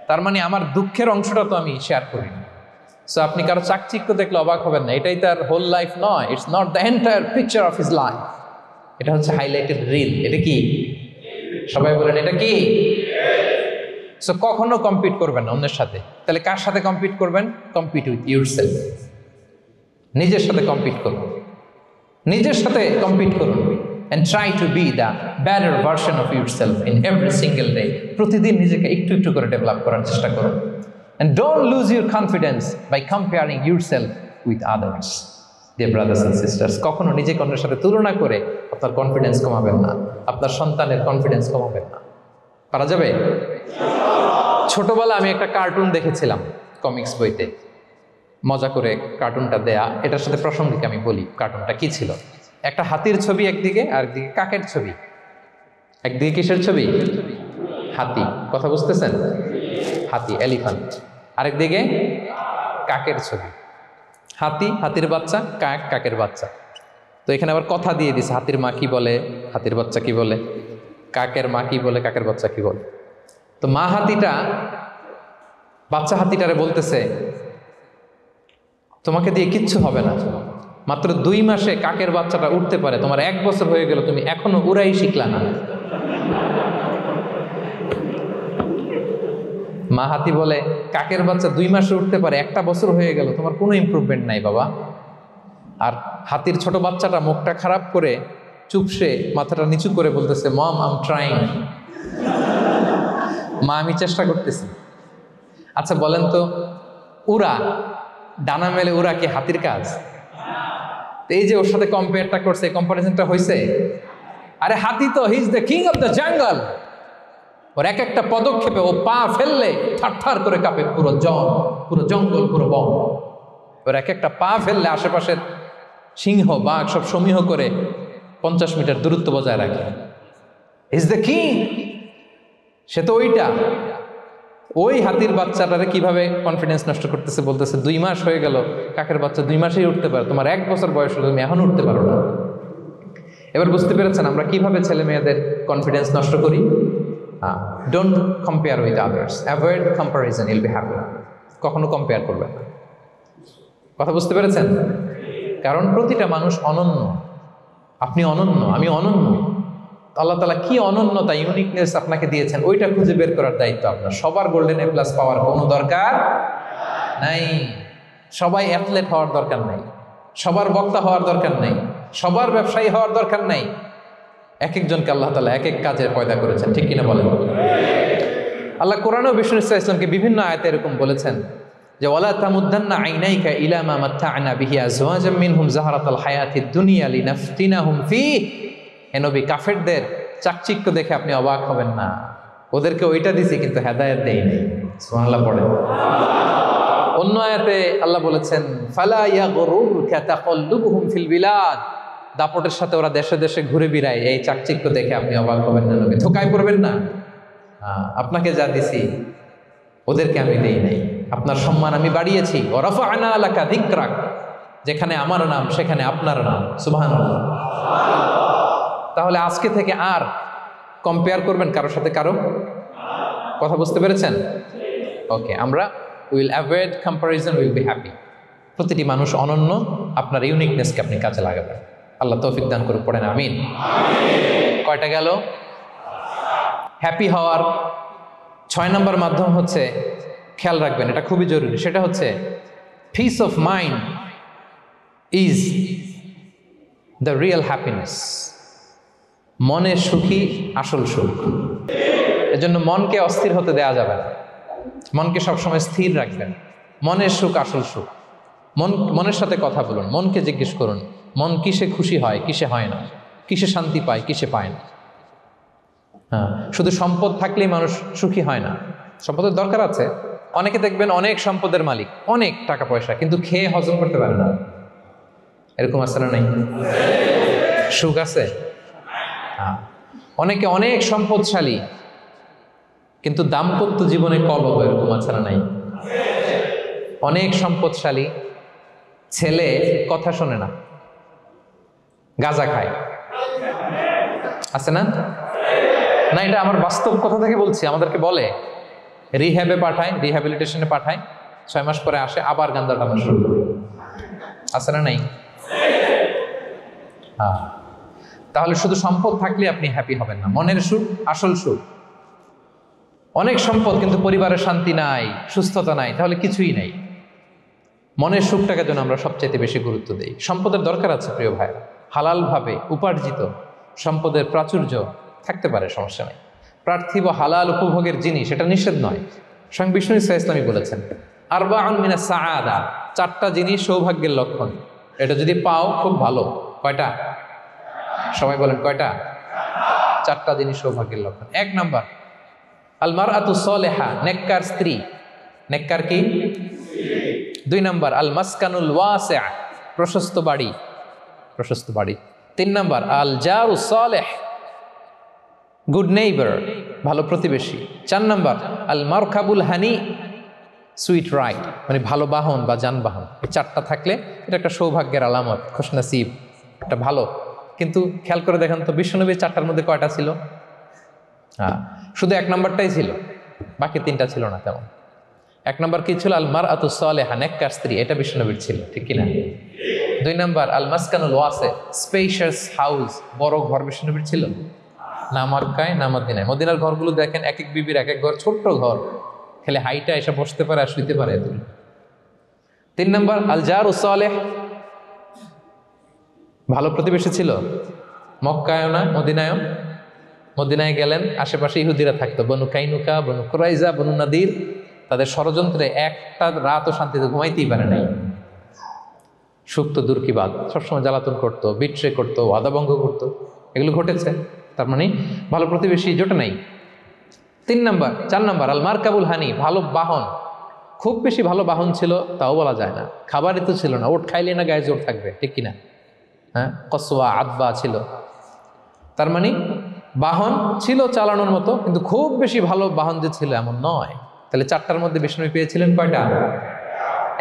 তার মানে আমার দুঃখের অংশটা তো আমি শেয়ার করি না। সো আপনি কারো চাকচিক্য দেখলে অবাক হবেন না, এটাই তার হোল লাইফ নয়, it's not the entire picture of his life. এটা হচ্ছে হাইলাইটেড রিল। এটা কি? সবাই বলেন এটা কি? সো কখনো কম্পিট করবেন না অন্যের সাথে। তাহলে কার সাথে কম্পিট করবেন? Compete with yourself. নিজের সাথে কম্পিট করুন, নিজের সাথে কম্পিট করুন, and try to be the better version of yourself in every single day. প্রতিদিন নিজেকে একটু একটু করে ডেভেলপ করার চেষ্টা করুন। And don't lose your confidence by comparing yourself with others. Dear brothers and sisters, কখনো নিজেকে অন্যের সাথে তুলনা করে আপনার কনফিডেন্স কমাবেন না, আপনার সন্তানের কনফিডেন্স কমাবেন না। পারা যাবে? ছোটবেলা আমি একটা কার্টুন দেখেছিলাম কমিক্স বইতে, মজা করে কার্টুনটা দেয়া, এটার সাথে প্রাসঙ্গিক আমি বলি কার্টুনটা কি ছিল। একটা হাতির ছবি একদিকে, আর একদিকে কাকের ছবি। একদিকে কিসের ছবি? হাতি, কথা বুঝতেছেন? হাতি, এলিফ্যান্ট। আরেকদিকে কাকের ছবি। হাতি, হাতির বাচ্চা, কাক, কাকের বাচ্চা। তো এখানে আবার কথা দিয়ে দিছে, হাতির মা কি বলে, হাতির বাচ্চা কি বলে, কাকের মা কি বলে, কাকের বাচ্চা কি বলে। তো মা হাতিটা বাচ্চা হাতিটারে বলতেছে, তোমাকে দিয়ে কিচ্ছু হবে না, মাত্র 2 মাসে কাকের বাচ্চাটা উঠতে পারে, তোমার 1 বছর হয়ে গেল, তুমি এখনো উড়াই শিখলা না। মা হাতি বলে, কাকের বাচ্চা 2 মাসে উঠতে পারে, 1টা বছর হয়ে গেল, তোমার কোনো ইমপ্রুভমেন্ট নাই বাবা। আর হাতির ছোট বাচ্চাটা মুখটা খারাপ করে চুপসে মাথাটা নিচু করে বলতেছে, মম আই এম ট্রাইং, মা আমি চেষ্টা করতেছি। আচ্ছা বলেন তো, উড়া, ডানা মেলে উড়া কি হাতির কাজ? এই যে ওর সাথে কম্পেয়ারটা করছে, কম্পারিজনটা হয়েছে। আরে হাতি তো he is the king of the jungle, ওর এক একটা পদক্ষেপে ও পা ফেললে থারথার করে কাঁপে পুরো জঙ্গল, পুরো বন। ওর এক একটা পা ফেললে আশেপাশের সিংহ বাঘ সব সমীহ করে 50 মিটার দূরত্ব বজায় রাখে। ইজ দ্য কিং, সে তো ওইটা। ওই হাতির বাচ্চাটারে কিভাবে কনফিডেন্স নষ্ট করতেছে, বলতেছে 2 মাস হয়ে গেল, কাকের বাচ্চা 2 মাসেই উঠতে পারে, তোমার 1 বছর বয়স হলো, তুমি এখন উঠতে পারো না। এবার বুঝতে পেরেছেন আমরা কিভাবে ছেলে মেয়েদের কনফিডেন্স নষ্ট করি? Don't compare with others, avoid comparison, you'll be happy. কখনো কম্পেয়ার করবেন না। কথা বুঝতে পেরেছেন? কারণ প্রতিটা মানুষ অনন্য। আপনি অনন্য, আমি অনন্য। আল্লাহ তাআলা কি অনন্যতা, ইউনিকনেস আপনাকে দিয়েছেন, ওইটা খুঁজে বের করার দায়িত্ব আপনার। সবার গোল্ডেন এ প্লাস পাওয়ার কোনো দরকার নাই, সবাই অ্যাথলেট হওয়ার দরকার নাই, সবার বক্তা হওয়ার দরকার নাই, সবার ব্যবসায়ী হওয়ার দরকার নাই। এক একজনকে আল্লাহ তাআলা এক এক কাজে পয়দা করেছেন, ঠিক কিনা বলেন? আল্লাহ কোরআনে বিষ্ণু ইসলামকে বিভিন্ন আয়াতে এরকম বলেছেন যে ওয়ালা তামুদ্দান্না আইনাইকা ইলা মা মাত্তা'না বিহি আজওয়াজাম মিনহুম যাহরাতাল হায়াতিদ দুনিয়া লিনাফতিনাহুম ফীহ। হে নবী, কাফেরদের চাকচিক্য দেখে আপনি অবাক হবেন না, ওদেরকে ওইটা দিছি কিন্তু হেদায়েত দেই নাই। সুবহানাল্লাহ পড়েন। অন্য আয়াতে আল্লাহ বলেছেন ফালা ইয়াগরুরকা তাকাল্লুবুহুম ফিল বিলাদ, দাপটের সাথে ওরা দেশে দেশে ঘুরে বেড়ায়, এই চাকচিক্য দেখে আপনি অবাক হবেন না নবী, ধোঁকায় পড়বেন না। আপনাকে যা দিছি ওদেরকে আমি দেই নাই, আপনার সম্মান আমি বাড়িয়েছি। ওয়া রাফা'না লাকা যিকরাক, যেখানে আমার নাম সেখানে আপনার নাম। সুবহানাল্লাহ। তাহলে আজকে থেকে আর কম্পেয়ার করবেন কারোর সাথে কারো? কথা বুঝতে পেরেছেন? ওকে, আমরা will avoid comparison, will be happy. প্রতিটি মানুষ অনন্য, আপনার ইউনিকনেসকে আপনি কাজে লাগাবেন। আল্লাহ তৌফিক দান করুন, পড়েন আমিন। কয়টা গেল? হ্যাপি হওয়ার 6 নম্বর মাধ্যম হচ্ছে, খেয়াল রাখবেন এটা খুবই জরুরি, সেটা হচ্ছে piece of mind is the real happiness. মনে সুখী আসল সুখ। এজন্য মনকে অস্থির হতে দেওয়া যাবে না, মনকে সবসময় স্থির রাখবেন। মনের সুখ আসল সুখ। মনের সাথে কথা বলুন, মনকে জিজ্ঞেস করুন মন কিসে খুশি হয়, কিসে হয় না, কিসে শান্তি পায়, কিসে পায় না। হ্যাঁ, শুধু সম্পদ থাকলেই মানুষ সুখী হয় না, সম্পদের দরকার আছে। অনেকে দেখবেন অনেক সম্পদের মালিক, অনেক টাকা পয়সা, কিন্তু খেয়ে হজম করতে পারে না। এরকম আছে না নাই? সুখ আছে? হ্যাঁ। অনেকে অনেক সম্পদশালী, কিন্তু দাম্পত্য জীবনে কলহ, এরকম আছে না নাই? অনেক সম্পদশালী ছেলে কথা শোনে না, গাঁজা খায়, আছে না? না, এটা আমার বাস্তব কথা থেকে বলছি। আমাদেরকে বলে রিহ্যাবে পাঠায়, রিহ্যাবিলিটেশনে পাঠায়, 6 মাস পরে আসে আবার গাঁজা টানা শুরু করে, আছে না নাই? হ্যাঁ। তাহলে শুধু সম্পদ থাকলে আপনি হ্যাপি হবেন না। মনের সুখ আসল সুখ। অনেক সম্পদ কিন্তু পরিবারের শান্তি নাই, সুস্থতা নাই, তাহলে কিছুই নাই। মনের সুখটাকে যেন আমরা সবচেয়ে বেশি গুরুত্ব দিই। সম্পদের দরকার আছে প্রিয় ভাই, হালালভাবে উপার্জিত সম্পদের প্রাচুর্য থাকতে পারে, সমস্যা নেই। পার্থিব হালাল উপভোগের জিনিস, এটা নিষেধ নয়। স্বয়ং বিষ্ণু ইসলামী বলেছেন আরবাউন মিনাস সাআদা, 4টা জিনিস সৌভাগ্যের লক্ষণ। এটা যদি পাও খুব ভালো। কয়টা? সবাই বলেন কয়টা? 4টা জিনিস সৌভাগ্যের লক্ষণ। 1 নাম্বার আল মারআতু সালেহা, নেককার স্ত্রী। নেককার কি? 2 নাম্বার আল মাসকানুল ওয়াসিআ, প্রশস্ত বাড়ি, প্রশস্ত বাড়ি। 3 নাম্বার আল জারু সালেহ, গুড নেইবার, ভালো প্রতিবেশী। 4 নাম্বার আল মারকাবুল হানি, সুইট রাইড, মানে ভালো বাহন বা যানবাহন। এই 4টা থাকলে এটা একটা সৌভাগ্যের আলামত, খুশনসিব, একটা ভালো। কিন্তু খেয়াল করে দেখেন তো বিশ্বনবীর 4টার মধ্যে কয়টা ছিল? হ্যাঁ, শুধু 1 নাম্বারটাই ছিল, বাকি 3টা ছিল না তেমন। 1 নাম্বার কি ছিল? আল মারআতু সালেহা, নেককার স্ত্রী, এটা বিশ্বনবীর ছিল, ঠিক কিনা? 2 নাম্বার আল মাসকানুল ওয়াসি, স্পেশাস হাউস, বড় ঘর, বিশ্বনবীর ছিল না? মক্কায় না মদিনায়? মদিনার ঘরগুলো দেখেন, এক এক বিবির এক এক ঘর, ছোট্ট ঘর, খেলে হাইটা এসে বসতে পারে আর শুইতে পারে। 3 নাম্বার আল জারু সালেহ, ভালো প্রতিবেশী ছিল। মক্কায়ও না মদিনায়ও। মদিনায় গেলেন, আশেপাশে ইহুদিরা থাকতো, বনু কাইনুকা, বনু কুরাইজা, বনু নাদির। তাদের ষড়যন্ত্রে একটা রাতও শান্তিতে ঘুমাইতেই পারে নাই। সুখ তো দূর কি বাদ, সবসময় জ্বালাতন করতো, বিট্রে করতো, ওয়াদাভঙ্গ করতো, এগুলো ঘটেছে। তার মানে ভালো প্রতিবেশী জোটে নাই। 4 নাম্বার আল মারকাবুল হানি, ভালো বাহন। খুব বেশি ভালো বাহন ছিল তাও বলা যায় না, খাবারই তো ছিল না, ওট খাইলে না গায়ে জোর থাকবে, ঠিক কিনা? হ্যাঁ, কসওয়া আদবা ছিল। তার মানে বাহন ছিল চালানোর মতো, কিন্তু খুব বেশি ভালো বাহন যে ছিল এমন নয়। তাহলে 4টার মধ্যে বিষ্ণু পেয়েছিলেন কয়টা?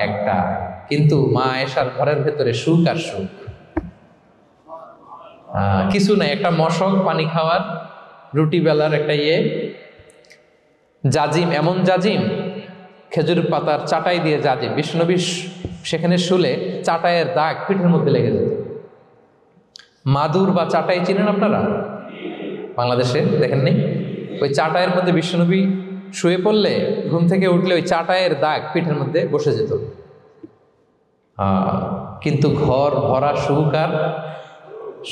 1টা। কিন্তু মা আয়েশার ঘরের ভেতরে সুখ আর সুখ, কিছু নাই। একটা মশক, পানি খাওয়ার, রুটি বেলার একটা জাজিম, এমন জাজিম, খেজুর পাতার চাটাই দিয়ে জাজিম। বিষ্ণুনবী সেখানে শুলে চাটাইয়ের দাগ পিঠের মধ্যে লেগে যেত। মাদুর বা চাটাই চিনেন আপনারা? বাংলাদেশে দেখেননি? ওই চাটাইয়ের মধ্যে বিষ্ণুনবী শুয়ে পড়লে, ঘুম থেকে উঠলে ওই চাটাইয়ের দাগ পিঠের মধ্যে বসে যেত। কিন্তু ঘর ভরা সুখ আর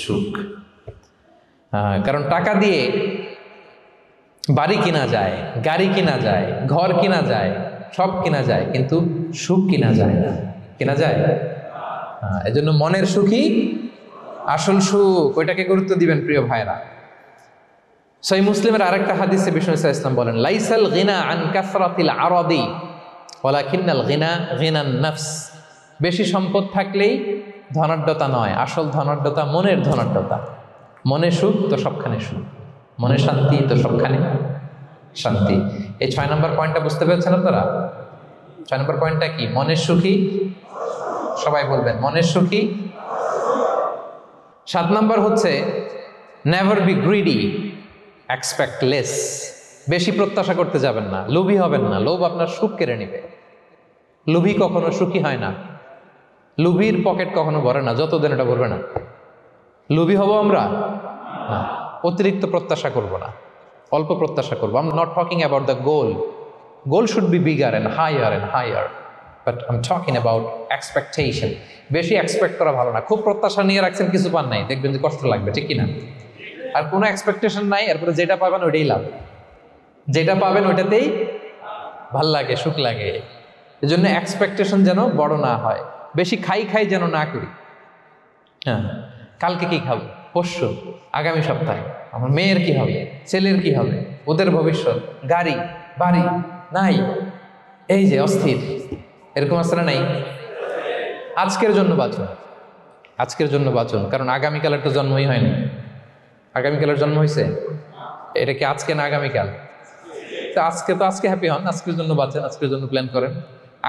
সুখ। কারণ টাকা দিয়ে বাড়ি কিনা যায়, গাড়ি কিনা যায়, ঘর কিনা যায়, সব কিনা যায়, কিন্তু সুখ কিনা যায় না। কিনা যায়? এজন্য মনের সুখই আসল সুখ, ওইটাকে গুরুত্ব দিবেন প্রিয় ভাইরা। সহিহ মুসলিমের আরেকটা হাদিসে বিষ্ণু ইসলাম বলেন লাইসাল গিনা আন কাসরাতিল আরাদি ওয়ালাকিন্নাল গিনা গিনান নফস। বেশি সম্পদ থাকলেই ধনাঢ্যতা নয়, আসল ধনাঢ্যতা মনের ধনাঢ্যতা। মনে সুখ তো সবখানে সুখ, মনে শান্তি তো সবখানে শান্তি। এই 6 নম্বর পয়েন্টটা বুঝতে পেরেছেন আপনারা? 6 নম্বর পয়েন্টটা কি? মনের সুখী, সবাই বলবেন মনের সুখী। 7 নম্বর হচ্ছে never be greedy, expect less. বেশি প্রত্যাশা করতে যাবেন না, লোভী হবেন না। লোভ আপনার সুখ কেড়ে নেবে। লোভী কখনো সুখী হয় না। লোভীর পকেট কখনো ভরে না, যতদিন এটা ভরবে না। লোভী হব আমরা না, অতিরিক্ত প্রত্যাশা করব না, অল্প প্রত্যাশা করবো। I am not talking about the goal. Goal should be bigger and higher, but I am talking about expectation. বেশি এক্সপেক্ট করা ভালো না। খুব প্রত্যাশা নিয়ে রাখছেন, কিছু পান নাই, দেখবেন যে কষ্ট লাগবে, ঠিক কিনা? আর কোনো এক্সপেকটেশন নাই, এরপরে যেটা পাবেন ওইটাই লাভ। যেটা পাবেন ওইটাতেই ভাল লাগে, সুখ লাগে। এই জন্য এক্সপেকটেশন যেন বড় না হয়, বেশি খাই যেন না করি। হ্যাঁ, কালকে কি খাবো, পরশু, আগামী সপ্তাহে আমার মেয়ের কি হবে, ছেলের কি হবে, ওদের ভবিষ্যৎ, গাড়ি বাড়ি নাই, এই যে অস্থির, এরকম আসলে নাই। আজকের জন্য বাঁচুন, আজকের জন্য বাঁচুন, কারণ আগামীকালের তো জন্মই হয়নি। আগামীকালের জন্ম হয়েছে, এটা কি আজকে না আগামীকাল? তো আজকে হ্যাপি হন, আজকের জন্য বাঁচেন, আজকের জন্য প্ল্যান করেন।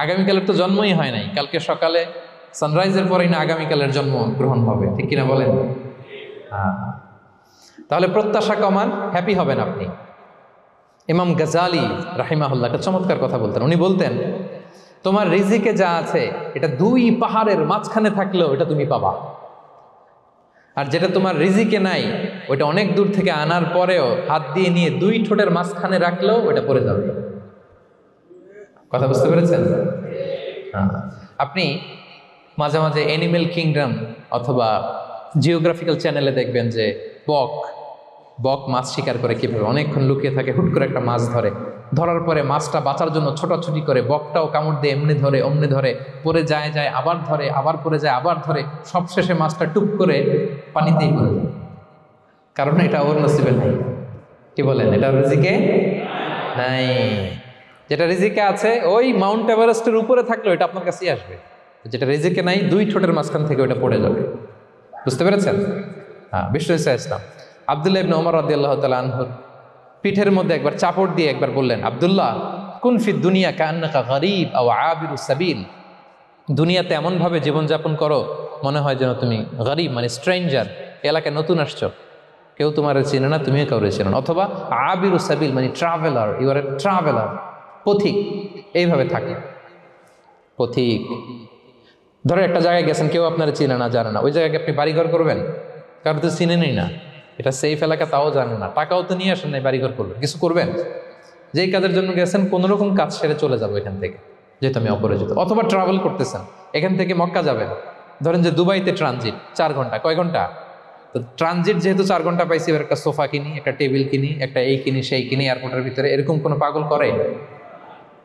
আগামীকালের তো জন্মই হয় নাই, কালকে সকালে সানরাইজের পরেই না আগামীকালের জন্ম গ্রহণ হবে, ঠিক কিনা বলেন? হ্যাঁ, তাহলে প্রত্যাশা কমান, হ্যাপি হবেন আপনি। ইমাম গাজালি রাহিমাহুল্লাহ একটা চমৎকার কথা বলতেন। উনি বলতেন, তোমার রিজিকে যা আছে এটা 2 পাহাড়ের মাঝখানে থাকলেও এটা তুমি পাবা, আর যেটা তোমার রিজিকে নাই ওইটা অনেক দূর থেকে আনার পরেও হাত দিয়ে নিয়ে 2 ঠোঁটের মাঝখানে রাখলেও ওইটা পড়ে যাবে। কথা বুঝতে পেরেছেন? আপনি মাঝে মাঝে অ্যানিমেল কিংডম অথবা জিওগ্রাফিক্যাল চ্যানেলে দেখবেন যে বক মাছ শিকার করে কিভাবে অনেকক্ষণ লুকিয়ে থাকে, হুট করে একটা মাছ ধরে, ধরার পরে মাছটা বাঁচার জন্য ছোটাছুটি করে, বকটাও কামড় দিয়ে এমনি ধরে অমনি ধরে, পরে যায় আবার ধরে, আবার পরে যায় আবার ধরে, সবশেষে মাছটা টুপ করে পানিতেই পড়ে যায়, কারণ এটা ওর নসিবে নাই। কি বলেন? এটা রিজিকে নাই। যেটা রিজিকে আছে ওই মাউন্ট এভারেস্টের উপরে থাকলে ওইটা আপনার কাছেই আসবে, যেটা রিজিকে নাই 2 ঠোঁটের মাঝখান থেকে ওইটা পড়ে যাবে। বুঝতে পেরেছেন? হ্যাঁ, বিশ্ব ইসলাম আব্দুল্লাহ ইবনে ওমর রাদিয়াল্লাহু তাআলা আনহুর পিঠের মধ্যে একবার চাপড় দিয়ে একবার বললেন, আব্দুল্লাহ কুন ফি দুনিয়া কান্নাকা গরীব আও আবিরুস সাবিল, দুনিয়াতে এমনভাবে জীবনযাপন করো মনে হয় যেন তুমি গরীব মানে স্ট্রেঞ্জার, এলাকায় নতুন আসছো, কেউ তোমার চেনে না, তুমিও কাউরে চেনো না, অথবা আবিরুস সাবিল মানে traveller, you are a traveller, পথিক, এইভাবে থাকে। পথিক, ধরো একটা জায়গায় গেছেন, কেউ আপনারা চিনে না জানে না, ওই জায়গায় আপনি বাড়িঘর করবেন? কারো তো চিনেনই না, এটা সেফ এলাকা তাও জানেন না, টাকাও তো নিয়ে আসেন নাই বাড়িঘর করবেন, কিছু করবেন? যেই কাজের জন্য গেছেন কোনোরকম কাজ সেরে চলে যাবো এখান থেকে, যেহেতু আমি অপরিচিত। অথবা ট্রাভেল করতেছেন, এখান থেকে মক্কা যাবেন, ধরেন যে দুবাইতে ট্রানজিট 4 ঘন্টা, কয় ঘন্টা? তো ট্রানজিট যেহেতু 4 ঘন্টা পাইছি, এবার একটা সোফা কিনি, একটা টেবিল কিনি, একটা এই কিনি সেই কিনি এয়ারপোর্টের ভিতরে, এরকম কোনো পাগল করে?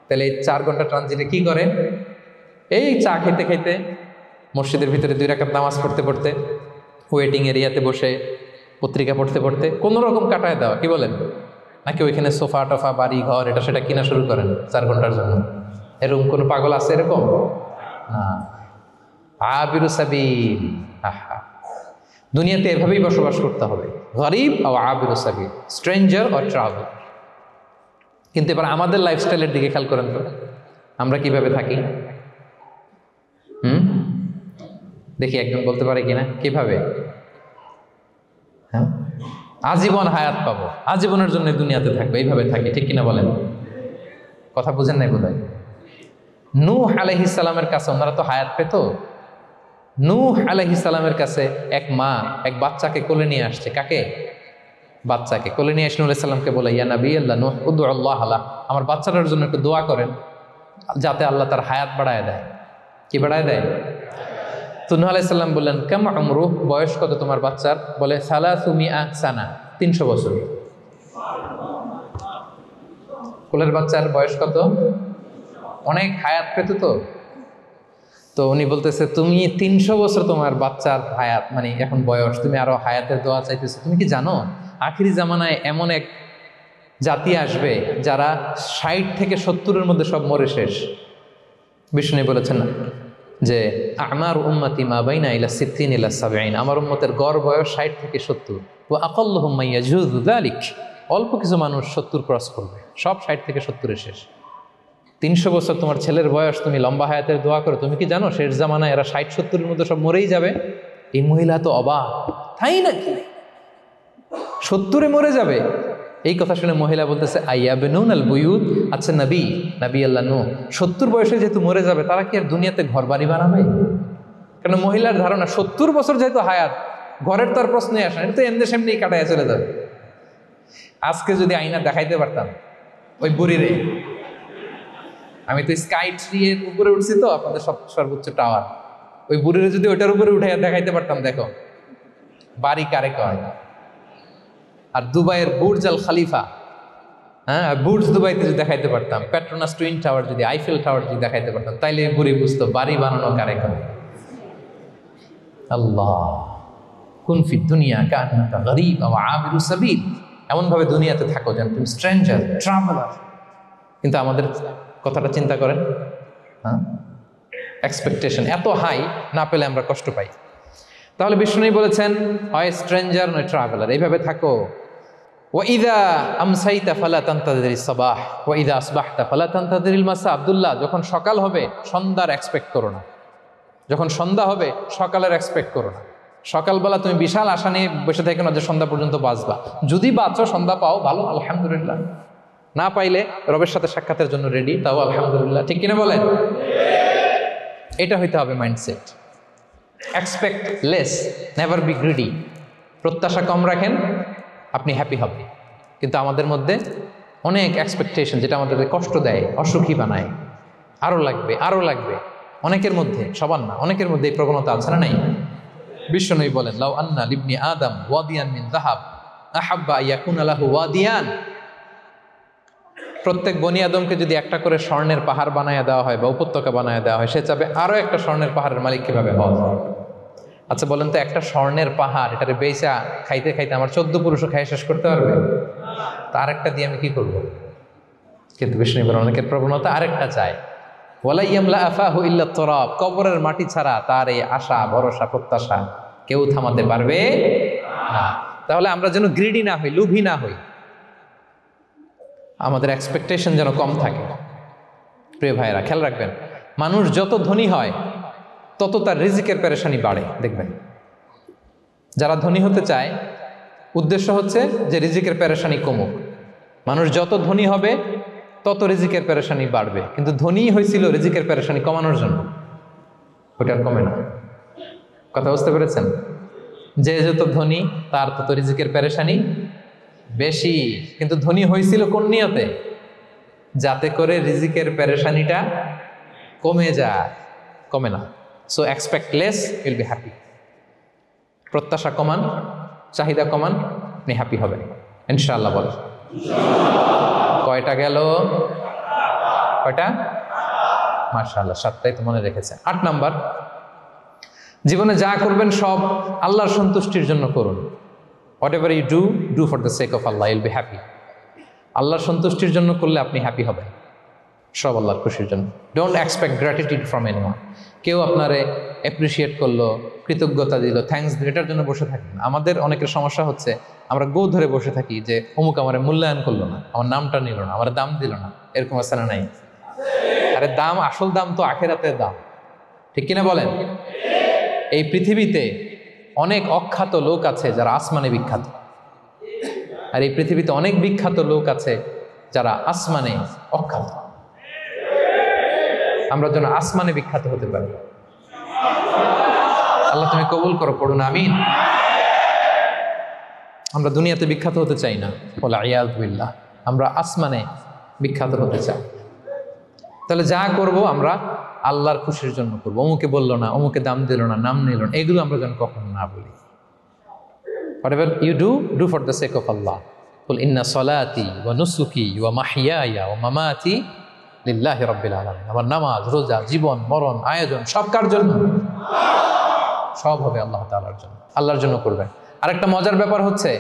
তাহলে এই 4 ঘন্টা ট্রানজিটে কি করে? এই চা খেতে খেতে, মসজিদের ভিতরে 2 রাকাত নামাজ পড়তে পড়তে, ওয়েটিং এরিয়াতে বসে পত্রিকা পড়তে পড়তে কোনো রকম কাটায় দেওয়া, কি বলেন? নাকি ওইখানে সোফা টোফা বাড়ি ঘর এটা সেটা কিনা শুরু করেন 4 ঘন্টার জন্য? এরকম কোনো পাগল আছে এরকম? না। আবিরু সাবিল, আহা, দুনিয়াতে এভাবেই বসবাস করতে হবে, গরিব ও আবিরু সাবিল, স্ট্রেঞ্জার অর ট্রাভেল। কিন্তু এবার আমাদের লাইফস্টাইলের দিকে খেয়াল করেন তো, আমরা কিভাবে থাকি? দেখি একজন বলতে পারে কিনা কিভাবে? হ্যাঁ, আজীবন হায়াত পাবো, আজীবনের জন্য দুনিয়াতে থাকবে, এইভাবে থাকি, ঠিক কিনা বলেন? কথা বুঝেন নাই বোধহয়। নূহ আলাইহিস সালামের কাছে ওনারা তো হায়াত পেত। নূহ আলাইহিস সালামের কাছে এক মা এক বাচ্চাকে কোলে নিয়ে আসছে। কাকে? বাচ্চাকে কোলে নিয়ে এসে নূহ আলাইহিস সালামকে বলে, ইয়া নবী আল্লাহ নূহ উদু আল্লাহ আলা, আমার বাচ্চাটার জন্য একটু দোয়া করেন যাতে আল্লাহ তার হায়াত বাড়ায় দেয়। কি বাড়ায় দেয়? তো নূহ আলাইহিস সালাম বললেন, কাম উমরুহ, বয়স কত তোমার বাচ্চার? বলে 300 সানা, 300 বছর। কোলের বাচ্চার বয়স কত? অনেক হায়াত পেত তো। তো উনি বলতেছে, তুমি 300 বছর তোমার বাচ্চার হায়াত মানে এখন বয়স, তুমি আরো হায়াতের দোয়া চাইতেছো। তুমি কি জানো আখিরি জামানায় এমন এক জাতি আসবে যারা 60 থেকে 70-এর মধ্যে সব মরে শেষ। বিষ্ণু বলেছেন না যে আমার উম্মতি মা বাইনা ইলা 60 ইলা 70, আমার উম্মতের গড় বয়স 60 থেকে 70, ওয়া আকাল্লুহুম মাইয়াজুযু যালিক, অল্প কিছু মানুষ 70 ক্রস করবে, সব 60 থেকে 70-এ শেষ। 300 বছর তোমার ছেলের বয়স, তুমি লম্বা হায়াতের দোয়া করো, তুমি কি জানো শেষ জামানায় এরা 60-70-এর মধ্যে সব মরেই যাবে? এই মহিলা তো অবাক, তাই নাকি 70-এ মরে যাবে? এই কথা শুনে মহিলা বলতেছে, আইয়া বেনুন আল বুয়ুত, আচ্ছা নবী আল্লাহ নূহ 70 বয়সে যেহেতু মরে যাবে, তারা কি আর দুনিয়াতে ঘর বাড়ি বানাবে? কারণ মহিলার ধারণা 70 বছর যেহেতু হায়াত, ঘরের তো আর প্রশ্নই আসে না, এটা তো এমনি সেমনি কাটায় চলে যাবে। আজকে যদি আয়না দেখাইতে পারতাম ওই বুড়িরে, আমি তো স্কাই ট্রি এর উপরে উঠছি তো, আপনাদের সর্বোচ্চ টাওয়ার, ওই বুড়িরে যদি ওইটার উপরে উঠে দেখাইতে পারতাম, দেখো বাড়ি কারে কয়। আর দুবাইয়ের বুর্জ আল খালিফা, হ্যাঁ বুর্জ দুবাইতে যদি দেখাইতে পারতাম, পেট্রোনাস টুইন টাওয়ার যদি, আইফেল টাওয়ার যদি দেখাইতে পারতাম, তাইলে বুড়ি বুঝতো বাড়ি বানানো কারে কয়। আল্লাহ, কুন ফিদ দুনিয়া কান্নাকা গরীব আও আবিরু সাবিল, এমন ভাবে দুনিয়াতে থাকো যেন তুমি স্ট্রেঞ্জার, ট্রাভেলার। কিন্তু আমাদের কথাটা চিন্তা করেন, হ্যাঁ, এক্সপেকটেশন এত হাই, না পেলে আমরা কষ্ট পাই। তাহলে বিষ্ণু বলেছেন হয় স্ট্রেঞ্জার নয় ট্রাভেলার, এইভাবে থাকো। ওয়াইদা আমসাইতা ফালা তানতাযিরিস সাবাহ ওয়াইদা আসবাহতা ফালা তানতাযিরিল মাসা। আব্দুল্লাহ, যখন সকাল হবে সন্ধ্যার এক্সপেক্ট করো না, যখন সন্ধ্যা হবে সকালের এক্সপেক্ট করো না। সকালবেলা তুমি বিশাল আশা নিয়ে বসে থেকো না যে সন্ধ্যা পর্যন্ত বাঁচবা। যদি বাঁচো, সন্ধ্যা পাও, ভালো, আলহামদুলিল্লাহ। না পাইলে রবের সাথে সাক্ষাতের জন্য রেডি, তাও আলহামদুলিল্লাহ। ঠিক কিনা বলেন? এটা হইতে হবে mindset. Expect less, never be greedy. প্রত্যাশা কম রাখেন, আপনি হ্যাপি হবেন। কিন্তু আমাদের মধ্যে অনেক এক্সপেকটেশন, যেটা আমাদেরকে কষ্ট দেয়, অসুখী বানায়। আরও লাগবে, আরও লাগবে। অনেকের মধ্যে, সবার না, অনেকের মধ্যে এই প্রবণতা আছে না নাই? বিশ্বনবী বলেন, লাউ আন্না লিবনি আদম ওয়াদিয়ান মিন যাহাব আহাব্বা আইয়াকুনা লাহু ওয়াদিয়ান। প্রত্যেক বনি আদমকে যদি একটা করে স্বর্ণের পাহাড় বানায় দেওয়া হয় বা উপত্যকা বানায় দেওয়া হয়, সে চাবে আরো একটা স্বর্ণের পাহাড়ের মালিক কিভাবে হওয়া যায়। আচ্ছা বলেন তো, একটা স্বর্ণের পাহাড়, এটারে বেচা খাইতে খাইতে আমার 14 পুরুষও খাই শেষ করতে পারবে? তা আরেকটা দিয়ে আমি কি করব? কিন্তু বিষ্ণু বলেন, অনেকের প্রবণতা আরেকটা চায়। ওয়ালা ইয়ামলা আফাহু ইল্লা তুরাব। কবরের মাটি ছাড়া তার এই আশা, ভরসা, প্রত্যাশা কেউ থামাতে পারবে না। তাহলে আমরা যেন গ্রিডি না হই, লোভী না হই, আমাদের এক্সপেকটেশন যেন কম থাকে। প্রিয় ভাইয়েরা, খেয়াল রাখবেন, মানুষ যত ধনী হয় তত তার রিজিকের পেরেশানি বাড়ে। দেখবেন, যারা ধনী হতে চায় উদ্দেশ্য হচ্ছে যে রিজিকের পেরেশানি কমুক। মানুষ যত ধনী হবে তত রিজিকের পেরেশানি বাড়বে। কিন্তু ধনী হয়েছিল রিজিকের পেরেশানি কমানোর জন্য, ওটা আর কমে না। কথা বুঝতে পেরেছেন? যে যত ধনী তার তত রিজিকের পেরেশানি বেশি। কিন্তু ধনী হয়েছিল কোন নিয়তে? যাতে করে রিজিকের পেরেশানিটা কমে যায়, কমে না। So expect less, will be happy. প্রত্যাশা কমান, চাহিদা কমান, আপনি হ্যাপি হবেন ইনশাআল্লাহ। বলেন কয়টা গেল? কয়টা? মাশাআল্লাহ, 7টাই তো মনে রেখেছে। 8 নাম্বার, জীবনে যা করবেন সব আল্লাহর সন্তুষ্টির জন্য করুন। Whatever you do, do for the sake of Allah, you'll be happy. আল্লাহর সন্তুষ্টির জন্য করলে আপনি হ্যাপি হবেন, সব আল্লাহর খুশির জন্য। Don't expect gratitude from anyone. কেউ আপনারে অ্যাপ্রিসিয়েট করলো, কৃতজ্ঞতা দিল, থ্যাঙ্কস দিল, এটার জন্য বসে থাকেন। আমাদের অনেকের সমস্যা হচ্ছে, আমরা গো ধরে বসে থাকি যে অমুক আমার মূল্যায়ন করলো না, আমার নামটা নিল না, আমার দাম দিল না। এরকম আছে না নাই? আরে দাম, আসল দাম তো আখিরাতের দাম। ঠিক কিনা বলেন? এই পৃথিবীতে অনেক অখ্যাত লোক আছে যারা আসমানে বিখ্যাত, আর এই পৃথিবীতে অনেক বিখ্যাত লোক আছে যারা আসমানে অখ্যাত। আমরা যেন আসমানে বিখ্যাত হতে পারি। আল্লাহ তুমি কবুল করো, পড়ুন আমিন। আমরা দুনিয়াতে বিখ্যাত হতে চাই না, বলে আয়াযু বিল্লাহ, আমরা আসমানে বিখ্যাত হতে চাই। তাহলে যা করব আমরা আল্লাহর খুশির জন্য করবো। অমুকে বললো না, অমুকে দাম দিল না, নাম নিল না, এগুলো আমরা যেন কখনো না বলি। Whatever you do, do for the sake of Allah. Qul inna salati wa nusuki wa mahyaya wa mamati lillahi rabbil alamin. আমার নামাজ, রোজা, জীবন, মরণ, আয়োজন সব কার জন্য? সব হবে আল্লাহ তাআলার জন্য, আল্লাহর জন্য করবেন। আরেকটা মজার ব্যাপার হচ্ছে,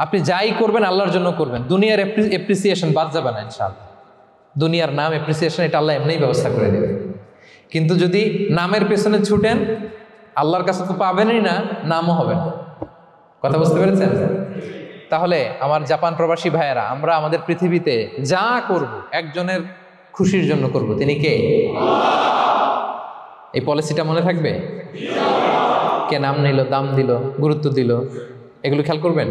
আপনি যাই করবেন আল্লাহর জন্য করবেন। দুনিয়ার এপ্রিসিয়েশন বাদ যাবে না ইনশাআল্লাহ। দুনিয়ার নাম, এপ্রিসিয়েশন, এটা আল্লাহ এমনিই ব্যবস্থা করে দেবে। কিন্তু যদি নামের পেছনে ছুটেন, আল্লাহর কাছে তো পাবেনই না, নামও হবে না। কথা বুঝতে পেরেছেন? তাহলে আমার জাপান প্রবাসী ভাইয়েরা, আমরা আমাদের পৃথিবীতে যা করব একজনের খুশির জন্য করব। তিনি কে? এই পলিসিটা মনে থাকবে? কে নাম নিল, দাম দিল, গুরুত্ব দিল, এগুলো খেয়াল করবেন?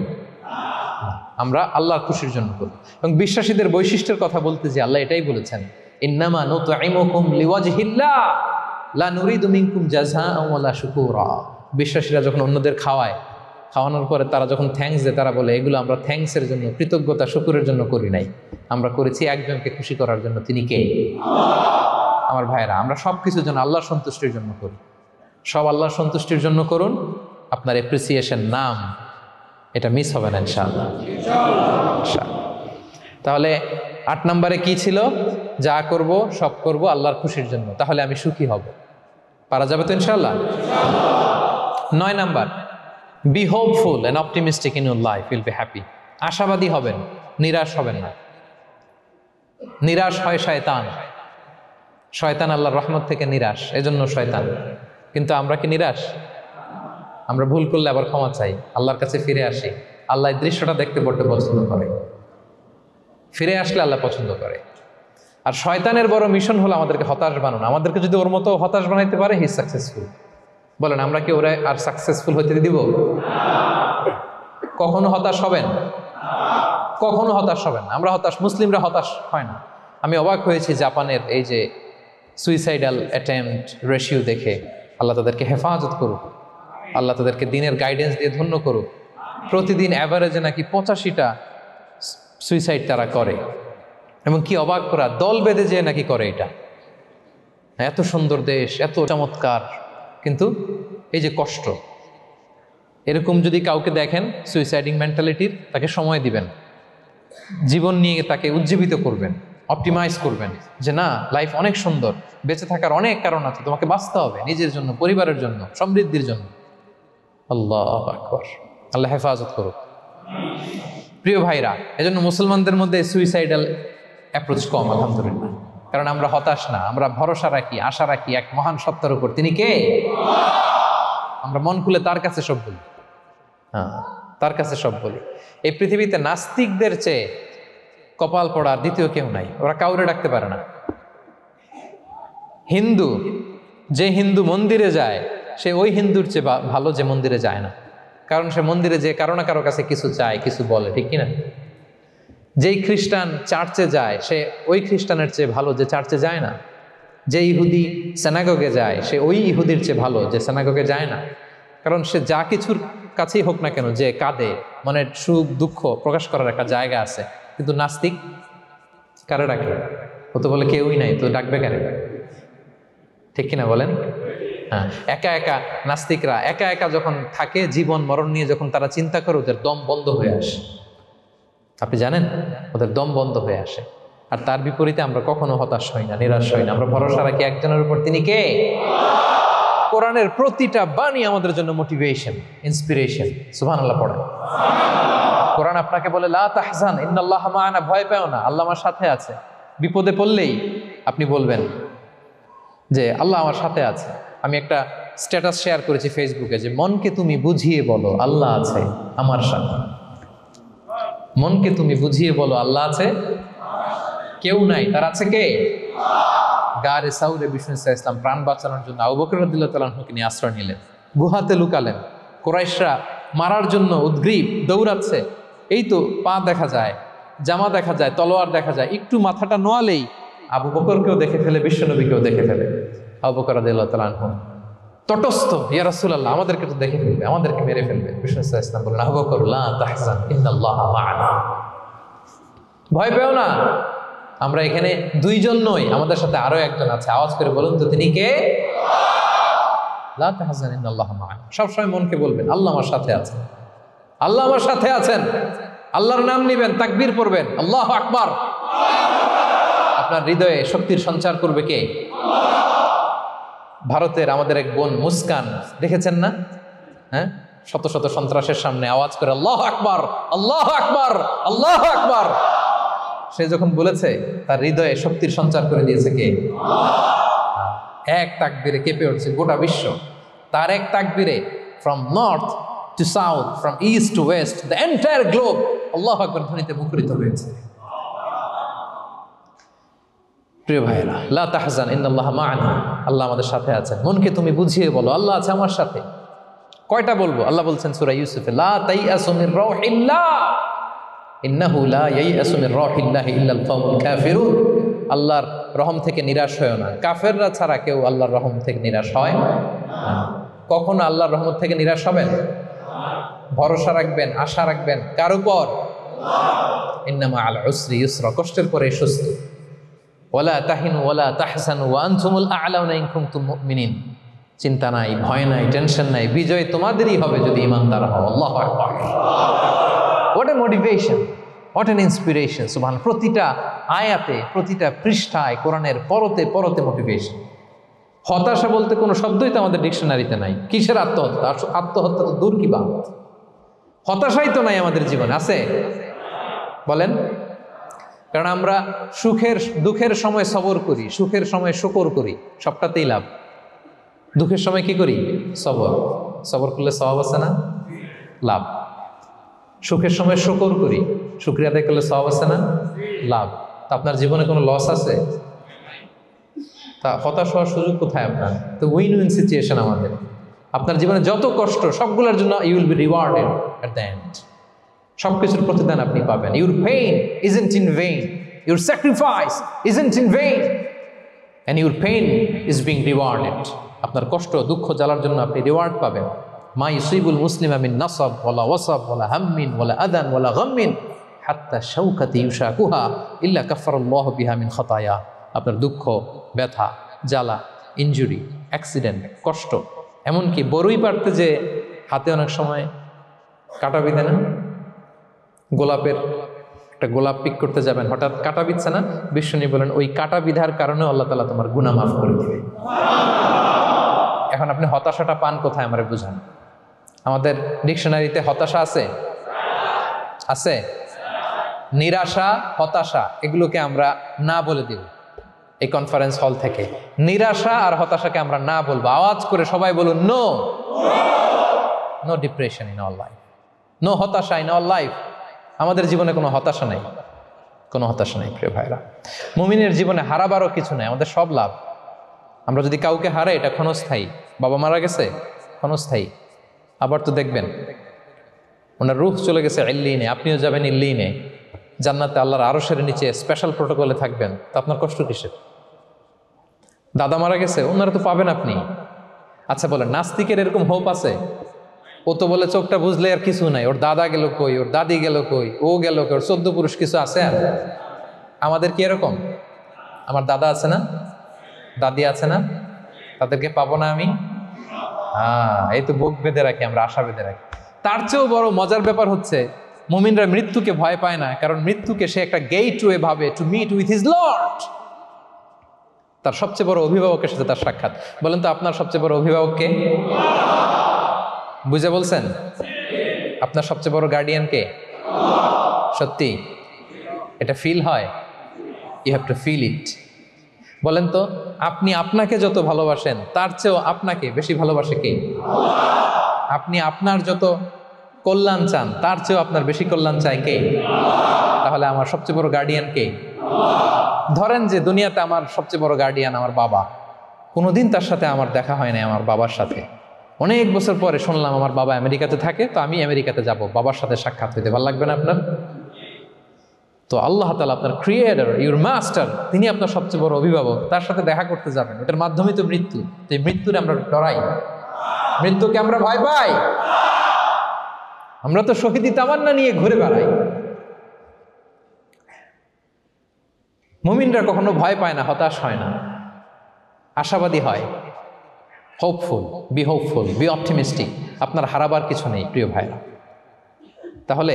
আমরা আল্লাহর খুশির জন্য করব। এবং বিশ্বাসীদের বৈশিষ্ট্যের কথা বলতে যে আল্লাহ এটাই বলেছেন, ইন্নামা নুতঈমুকুম লিওয়াজহিল্লাহ লা নুরিদু মিনকুম জাযাআন ওয়ালা শুকুরা। বিশ্বাসীরা যখন অন্যদের খাওয়ানোর পরে তারা যখন থ্যাঙ্কস দেয়, তারা বলে এগুলো আমরা থ্যাঙ্কসের জন্য, কৃতজ্ঞতা, শুকরের জন্য করি নাই, আমরা করেছি একজনকে খুশি করার জন্য। তিনি কে? আমার ভাইয়েরা, আমরা সব কিছুর জন্য আল্লাহর সন্তুষ্টির জন্য করি। সব আল্লাহর সন্তুষ্টির জন্য করুন। আপনার এপ্রিসিয়েশন, নাম, এটা মিস হবে না ইনশাআল্লাহ। তাহলে 8 নম্বরে কি ছিল? যা করব সব করব আল্লাহর খুশির জন্য, তাহলে আমি সুখী হব। পারা যাবে তো ইনশাআল্লাহ? 9 number, B hopeful and optimistic in your life, will be happy. আশাবাদী হবেন, নিরাশ হবেন না। নিরাশ হয় শয়তান, শয়তান আল্লাহর রহমত থেকে নিরাশ, এজন্য শয়তান। কিন্তু আমরা কি নিরাশ? আমরা ভুল করলে আবার ক্ষমা চাই, আল্লাহর কাছে ফিরে আসি। আল্লাহ এই দৃশ্যটা দেখতে বড্ড পছন্দ করে, ফিরে আসলে আল্লাহ পছন্দ করে। আর শয়তানের বড় মিশন হলো আমাদেরকে হতাশ বানানো। আমাদেরকে যদি ওর মতো হতাশ বানাইতে পারে, হি সাকসেসফুল। বলেন, আমরা কি ওরা আর সাকসেসফুল হতে দিব? কখনো হতাশ হবেন? কখনো হতাশ হবেন না। আমরা হতাশ, মুসলিমরা হতাশ হয় না। আমি অবাক হয়েছি জাপানের এই যে সুইসাইডাল অ্যাটেম্পট রেশিও দেখে। আল্লাহ তাদেরকে হেফাজত করুক, আল্লাহ তাদেরকে দিনের গাইডেন্স দিয়ে ধন্য করুক। প্রতিদিন অ্যাভারেজে নাকি 85টা সুইসাইড তারা করে, এবং কি অবাক করা, দল বেঁধে যেয়ে নাকি করে এটা। এত সুন্দর দেশ, এত চমৎকার, কিন্তু এই যে কষ্ট। এরকম যদি কাউকে দেখেন সুইসাইডিং মেন্টালিটির, তাকে সময় দিবেন, জীবন নিয়ে তাকে উজ্জীবিত করবেন, অপটিমাইজ করবেন যে না, লাইফ অনেক সুন্দর, বেঁচে থাকার অনেক কারণ আছে, তোমাকে বাঁচতে হবে নিজের জন্য, পরিবারের জন্য, সমৃদ্ধির জন্য। আল্লাহু আকবার, আল্লাহ হেফাজত করুক। প্রিয় ভাইরা, এজন্য মুসলমানদের মধ্যে সুইসাইডাল অ্যাপ্রোচ কম, আলহামদুলিল্লাহ। কারণ আমরা হতাশ না, আমরা ভরসা রাখি, আশা রাখি এক মহান সত্তার উপর। তিনি কে? আমরা মন খুলে তার কাছে সব বলি। হ্যাঁ, তার কাছে সব বলি। এই পৃথিবীতে নাস্তিকদের চেয়ে কপাল পড়ার দ্বিতীয় কেউ নাই, ওরা কাউরে ডাকতে পারে না। হিন্দু, যে হিন্দু মন্দিরে যায়, সে ওই হিন্দুর চেয়ে ভালো যে মন্দিরে যায় না। কারণ সে মন্দিরে যে কারো না কারো কাছে কিছু চায়, কিছু বলে, ঠিক কিনা? যেই খ্রিস্টান চার্চে যায়, সে ওই খ্রিস্টানের চেয়ে ভালো যে চার্চে যায় না। যে ইহুদি সেনাগগে যায়, সে ওই ইহুদির চেয়ে ভালো যে সেনাগগে যায় না। কারণ সে যা কিছুর কাছেই হোক না কেন, যে কাঁদে, মনের সুখ দুঃখ প্রকাশ করার একটা জায়গা আছে। কিন্তু নাস্তিক কারে ডাকে? ও তো বলে কেউই নাই, তো ডাকবে কারে? ঠিক কিনা বলেন? হ্যাঁ, একা একা নাস্তিকরা একা একা যখন থাকে, জীবন মরণ নিয়ে যখন তারা চিন্তা করে, ওদের দম বন্ধ হয়ে আসে। আপনি জানেন, ওদের দম বন্ধ হয়ে আসে। আর তার বিপরীতে আমরা কখনো হতাশ হই না, নিরাশ হই না। আমরা ভরসা রাখি একজনের উপর, তিনি কে? কোরআনের প্রতিটা বাণী আমাদের জন্য মোটিভেশন, ইন্সপিরেশন। সুবহানাল্লাহ পড়েন। কোরআন আপনাকে বলে লা তাহজান ইন্নাল্লাহা মা'ানা, ভয় পেও না, আল্লাহ আমার সাথে আছে। বিপদে পড়লেই আপনি বলবেন যে আল্লাহ আমার সাথে আছে। আমি একটা স্ট্যাটাস শেয়ার করেছি ফেসবুকে যে মনকে তুমি বুঝিয়ে বলো আল্লাহ আছে আমার সাথে। মনকে তুমি বুঝিয়ে বলো আল্লাহ আছে, কেউ নাই, তার আছে কে? গারে সাউরে বিষ্ণু ইসলাম প্রাণ বাঁচানোর জন্য আবু বকর রাদিয়াল্লাহু তাআলা আনহুকে নিয়ে আশ্রয় নিলেন, গুহাতে লুকালেন। কুরাইশরা মারার জন্য উদ্গ্রীব, দৌড়াচ্ছে। এই তো পা দেখা যায়, জামা দেখা যায়, তলোয়ার দেখা যায়। একটু মাথাটা নোয়ালেই আবু বকরকেও দেখে ফেলে, বিশ্বনবীকেও দেখে ফেলে। আবু বকর রাদিয়াল্লাহু তাআলা আনহু তটস্থ, ইয়া রাসূলুল্লাহ, আমাদেরকে তো দেখে ফেলবে, আমাদেরকে মেরে ফেলবে। বিষ্ণু ইসলাম বললেন, আবু বকর লা তাহজান ইন্নাল্লাহা মা'ানা, ভয় পেও না, আমরা এখানে দুইজন নই, আমাদের সাথে আরো একজন আছে। আওয়াজ করে বলুন তো, তিনি কে? লা তাহজান ইন্নাল্লাহা মা'ানা। সবসময় মনকে বলবেন আল্লাহ আমার সাথে আছেন, আল্লাহ আমার সাথে আছেন। আল্লাহর নাম নিবেন, তাকবীর পড়বেন, আল্লাহু আকবার। আপনার হৃদয়ে শক্তির সঞ্চার করবে কে? ভারতের আমাদের এক বোন মুস্কান, দেখেছেন না? হ্যাঁ, শত শত সন্ত্রাসের সামনে আওয়াজ করে আল্লাহু আকবার, আল্লাহু আকবার, আল্লাহু আকবার। সে যখন বলেছে, তার হৃদয়ে শক্তির সঞ্চার করে দিয়েছে কে? এক তাকবীরে কেঁপে উঠছে গোটা বিশ্ব। তার এক তাকবীরে from north to south, from east to west, the entire globe আল্লাহু আকবার ধ্বনিতে মুখরিত হয়েছে। প্রিয় ভাইরা, লা তাহজান ইন্নাল্লাহা মা'ানা, আল্লাহ আমাদের সাথে আছেন। মনকে তুমি বুঝিয়ে বলো আল্লাহ আছে আমার সাথে। কয়টা বলবো? আল্লাহ বলছেন সূরা ইউসুফে, লা তাইয়াসু মির রাউহিল্লাহ ইন্নাহু লা ইয়াইয়াসু মির রাউহিল্লাহি ইল্লাল কওমুল কাফিরুন। আল্লাহর রহম থেকে নিরাশ হয় না, কাফেররা ছাড়া কেউ আল্লাহর রহম থেকে নিরাশ হয় না। কখনো আল্লাহর রহমত থেকে নিরাশ হবেন? ভরসা রাখবেন, আশা রাখবেন কার উপর? ইন্নামা আল উসরি ইউসরা, কষ্টের পরে স্বস্তি। ওয়ালা তাহিনু ওয়ালা তাহজানু ওয়া আনতুমুল আ'লাউনা ইন কুনতুম মুমিনিন। চিন্তা নাই, ভয় নাই, টেনশন নাই, বিজয় তোমাদেরই হবে যদি ঈমানদার হও। আল্লাহু আকবার। What a motivation, what an inspiration. সুবহানাল্লাহ। প্রতিটা আয়াতে, প্রতিটা পৃষ্ঠায় কোরআনের পরতে পরতে মোটিভেশন। হতাশা বলতে কোনো শব্দই তো আমাদের ডিকশনারিতে নাই। কিসের আত্মহত্যা? আত্মহত্যা তো দূর কি বাত, হতাশাই তো নাই আমাদের জীবনে, আছে বলেন? কারণ আমরা দুঃখের সময় সবর করি, সুখের সময় শুকর করি, সবটাতেই লাভ। দুঃখের সময় কি করি? সবর করলে সওয়াব আছে না? লাভ। সুখের সময় শুকর করি, শুকরিয়া আদায় করলে সওয়াব আছে না? লাভ। তা আপনার জীবনে কোনো লস আছে? তা হতাশ হওয়ার সুযোগ কোথায় আপনার? তো উইন উইন সিচুয়েশন আমাদের। আপনার জীবনে যত কষ্ট সবগুলোর জন্য you will be rewarded at the end. সবকিছুর প্রতিদান আপনি পাবেন। Your pain isn't in vain, your sacrifice isn't in vain, and your pain is being rewarded. আপনার কষ্ট দুঃখ জ্বালার জন্য আপনি রিওয়ার্ড পাবেন। মা ইউসিবুল মুসলিমা মিন নাসাব ওয়ালা ওয়াসাব ওয়ালা হাম্মিন ওয়ালা আদান ওয়ালা গাম্মিন হাত্তা শাওকাতি ইউশাকুহা ইল্লা কাফফারাল্লাহু বিহা মিন খাতায়া। আপনার দুঃখ, ব্যথা, জ্বালা, ইনজুরি, অ্যাক্সিডেন্ট, কষ্ট, এমনকি বড়ই পারতে যে হাতে অনেক সময় কাটা বিঁধে না, গোলাপের একটা গোলাপ পিক করতে যাবেন, হঠাৎ কাটা বিধছে না, বিশ্বনী বলেন ওই কাটা বিধার কারণে আল্লাহ তাআলা তোমার গুনাহ মাফ করে দিবে। এখন আপনি হতাশাটা পান কোথায় আমারে বুঝান? আমাদের ডিকশনারিতে হতাশা আছে? আছে? নিরাশা, হতাশা এগুলোকে আমরা না বলে দিব এই কনফারেন্স হল থেকে। নিরাশা আর হতাশাকে আমরা না বলবো। আওয়াজ করে সবাই বলুন, no no depression in our life, no হতাশা ইন আওয়ার লাইফ। আমাদের জীবনে কোনো হতাশা নেই, কোনো হতাশা নেই প্রিয় ভাইরা। মুমিনের জীবনে হারাবারও কিছু নেই, আমাদের সব লাভ। আমরা যদি কাউকে হারাই এটা ক্ষণস্থায়ী। বাবা মারা গেছে, ক্ষণস্থায়ী। আবার তো দেখবেন ওনার রূহ চলে গেছে ইল্লিনে, আপনিও যাবেন ইল্লিনে, জান্নাতে আল্লাহর আরশের নিচে স্পেশাল প্রোটোকলে থাকবেন। তো আপনার কষ্ট কিসের? দাদা মারা গেছে, ওনারা তো পাবেন আপনি। আচ্ছা বলেন, নাস্তিকের এরকম হোপ আছে? ও তো বলে চোখটা বুঝলে আর কিছু নাই, ওর দাদা গেল কই, ওর দাদি গেল কই, ও গেল কই, ওর 14 পুরুষ কিছু আছে আর? আমাদের কি এরকম? আমার দাদা আছে না, দাদি আছে না, তাদেরকে পাবো না আমি? এই তো বুক বেঁধে রাখি আমরা, আশা বেঁধে রাখি। তার চেয়েও বড় মজার ব্যাপার হচ্ছে মুমিনরা মৃত্যুকে ভয় পায় না, কারণ মৃত্যুকে সে একটা গেটওয়ে ভাবে to meet with his lord. তার সবচেয়ে বড় অভিভাবকের সাথে তার সাক্ষাৎ। বলেন তো আপনার সবচেয়ে বড় অভিভাবক কে? বুঝে বলছেন? আপনার সবচেয়ে বড় গার্ডিয়ান কে? সত্যি এটা ফিল হয়? You have to feel it. বলেন তো, আপনি আপনাকে যত ভালোবাসেন তার চেয়েও আপনাকে বেশি ভালোবাসে কে? আপনি আপনার যত কল্যাণ চান তার চেয়েও আপনার বেশি কল্যাণ চায় কে? তাহলে আমার সবচেয়ে বড় গার্ডিয়ান কে? ধরেন যে দুনিয়াতে আমার সবচেয়ে বড় গার্ডিয়ান আমার বাবা, কোনোদিন তার সাথে আমার দেখা হয় না। আমার বাবার সাথে অনেক বছর পরে শুনলাম আমার বাবা আমেরিকাতে থাকে, তো আমি আমেরিকাতে যাব, বাবার সাথে সাক্ষাৎ হইতে ভালো লাগবে না আপনার? তো আল্লাহ তাআলা আপনার ক্রিয়েটর, ইউর মাস্টার, তিনি আপনার সবচেয়ে বড় অভিভাবক, তার সাথে দেখা করতে যাবেন, এটার মাধ্যমে তো মৃত্যু। তো এই মৃত্যুরে আমরা ডরাই, মৃত্যুকে আমরা ভয় পাই। আমরা তো শহীদি তামান্না নিয়ে ঘুরে বেড়াই। মুমিনরা কখনো ভয় পায় না, হতাশ হয় না, আশাবাদী হয়। Hopeful, B optimistic. আপনার হারাবার কিছু নেই প্রিয় ভাইরা। তাহলে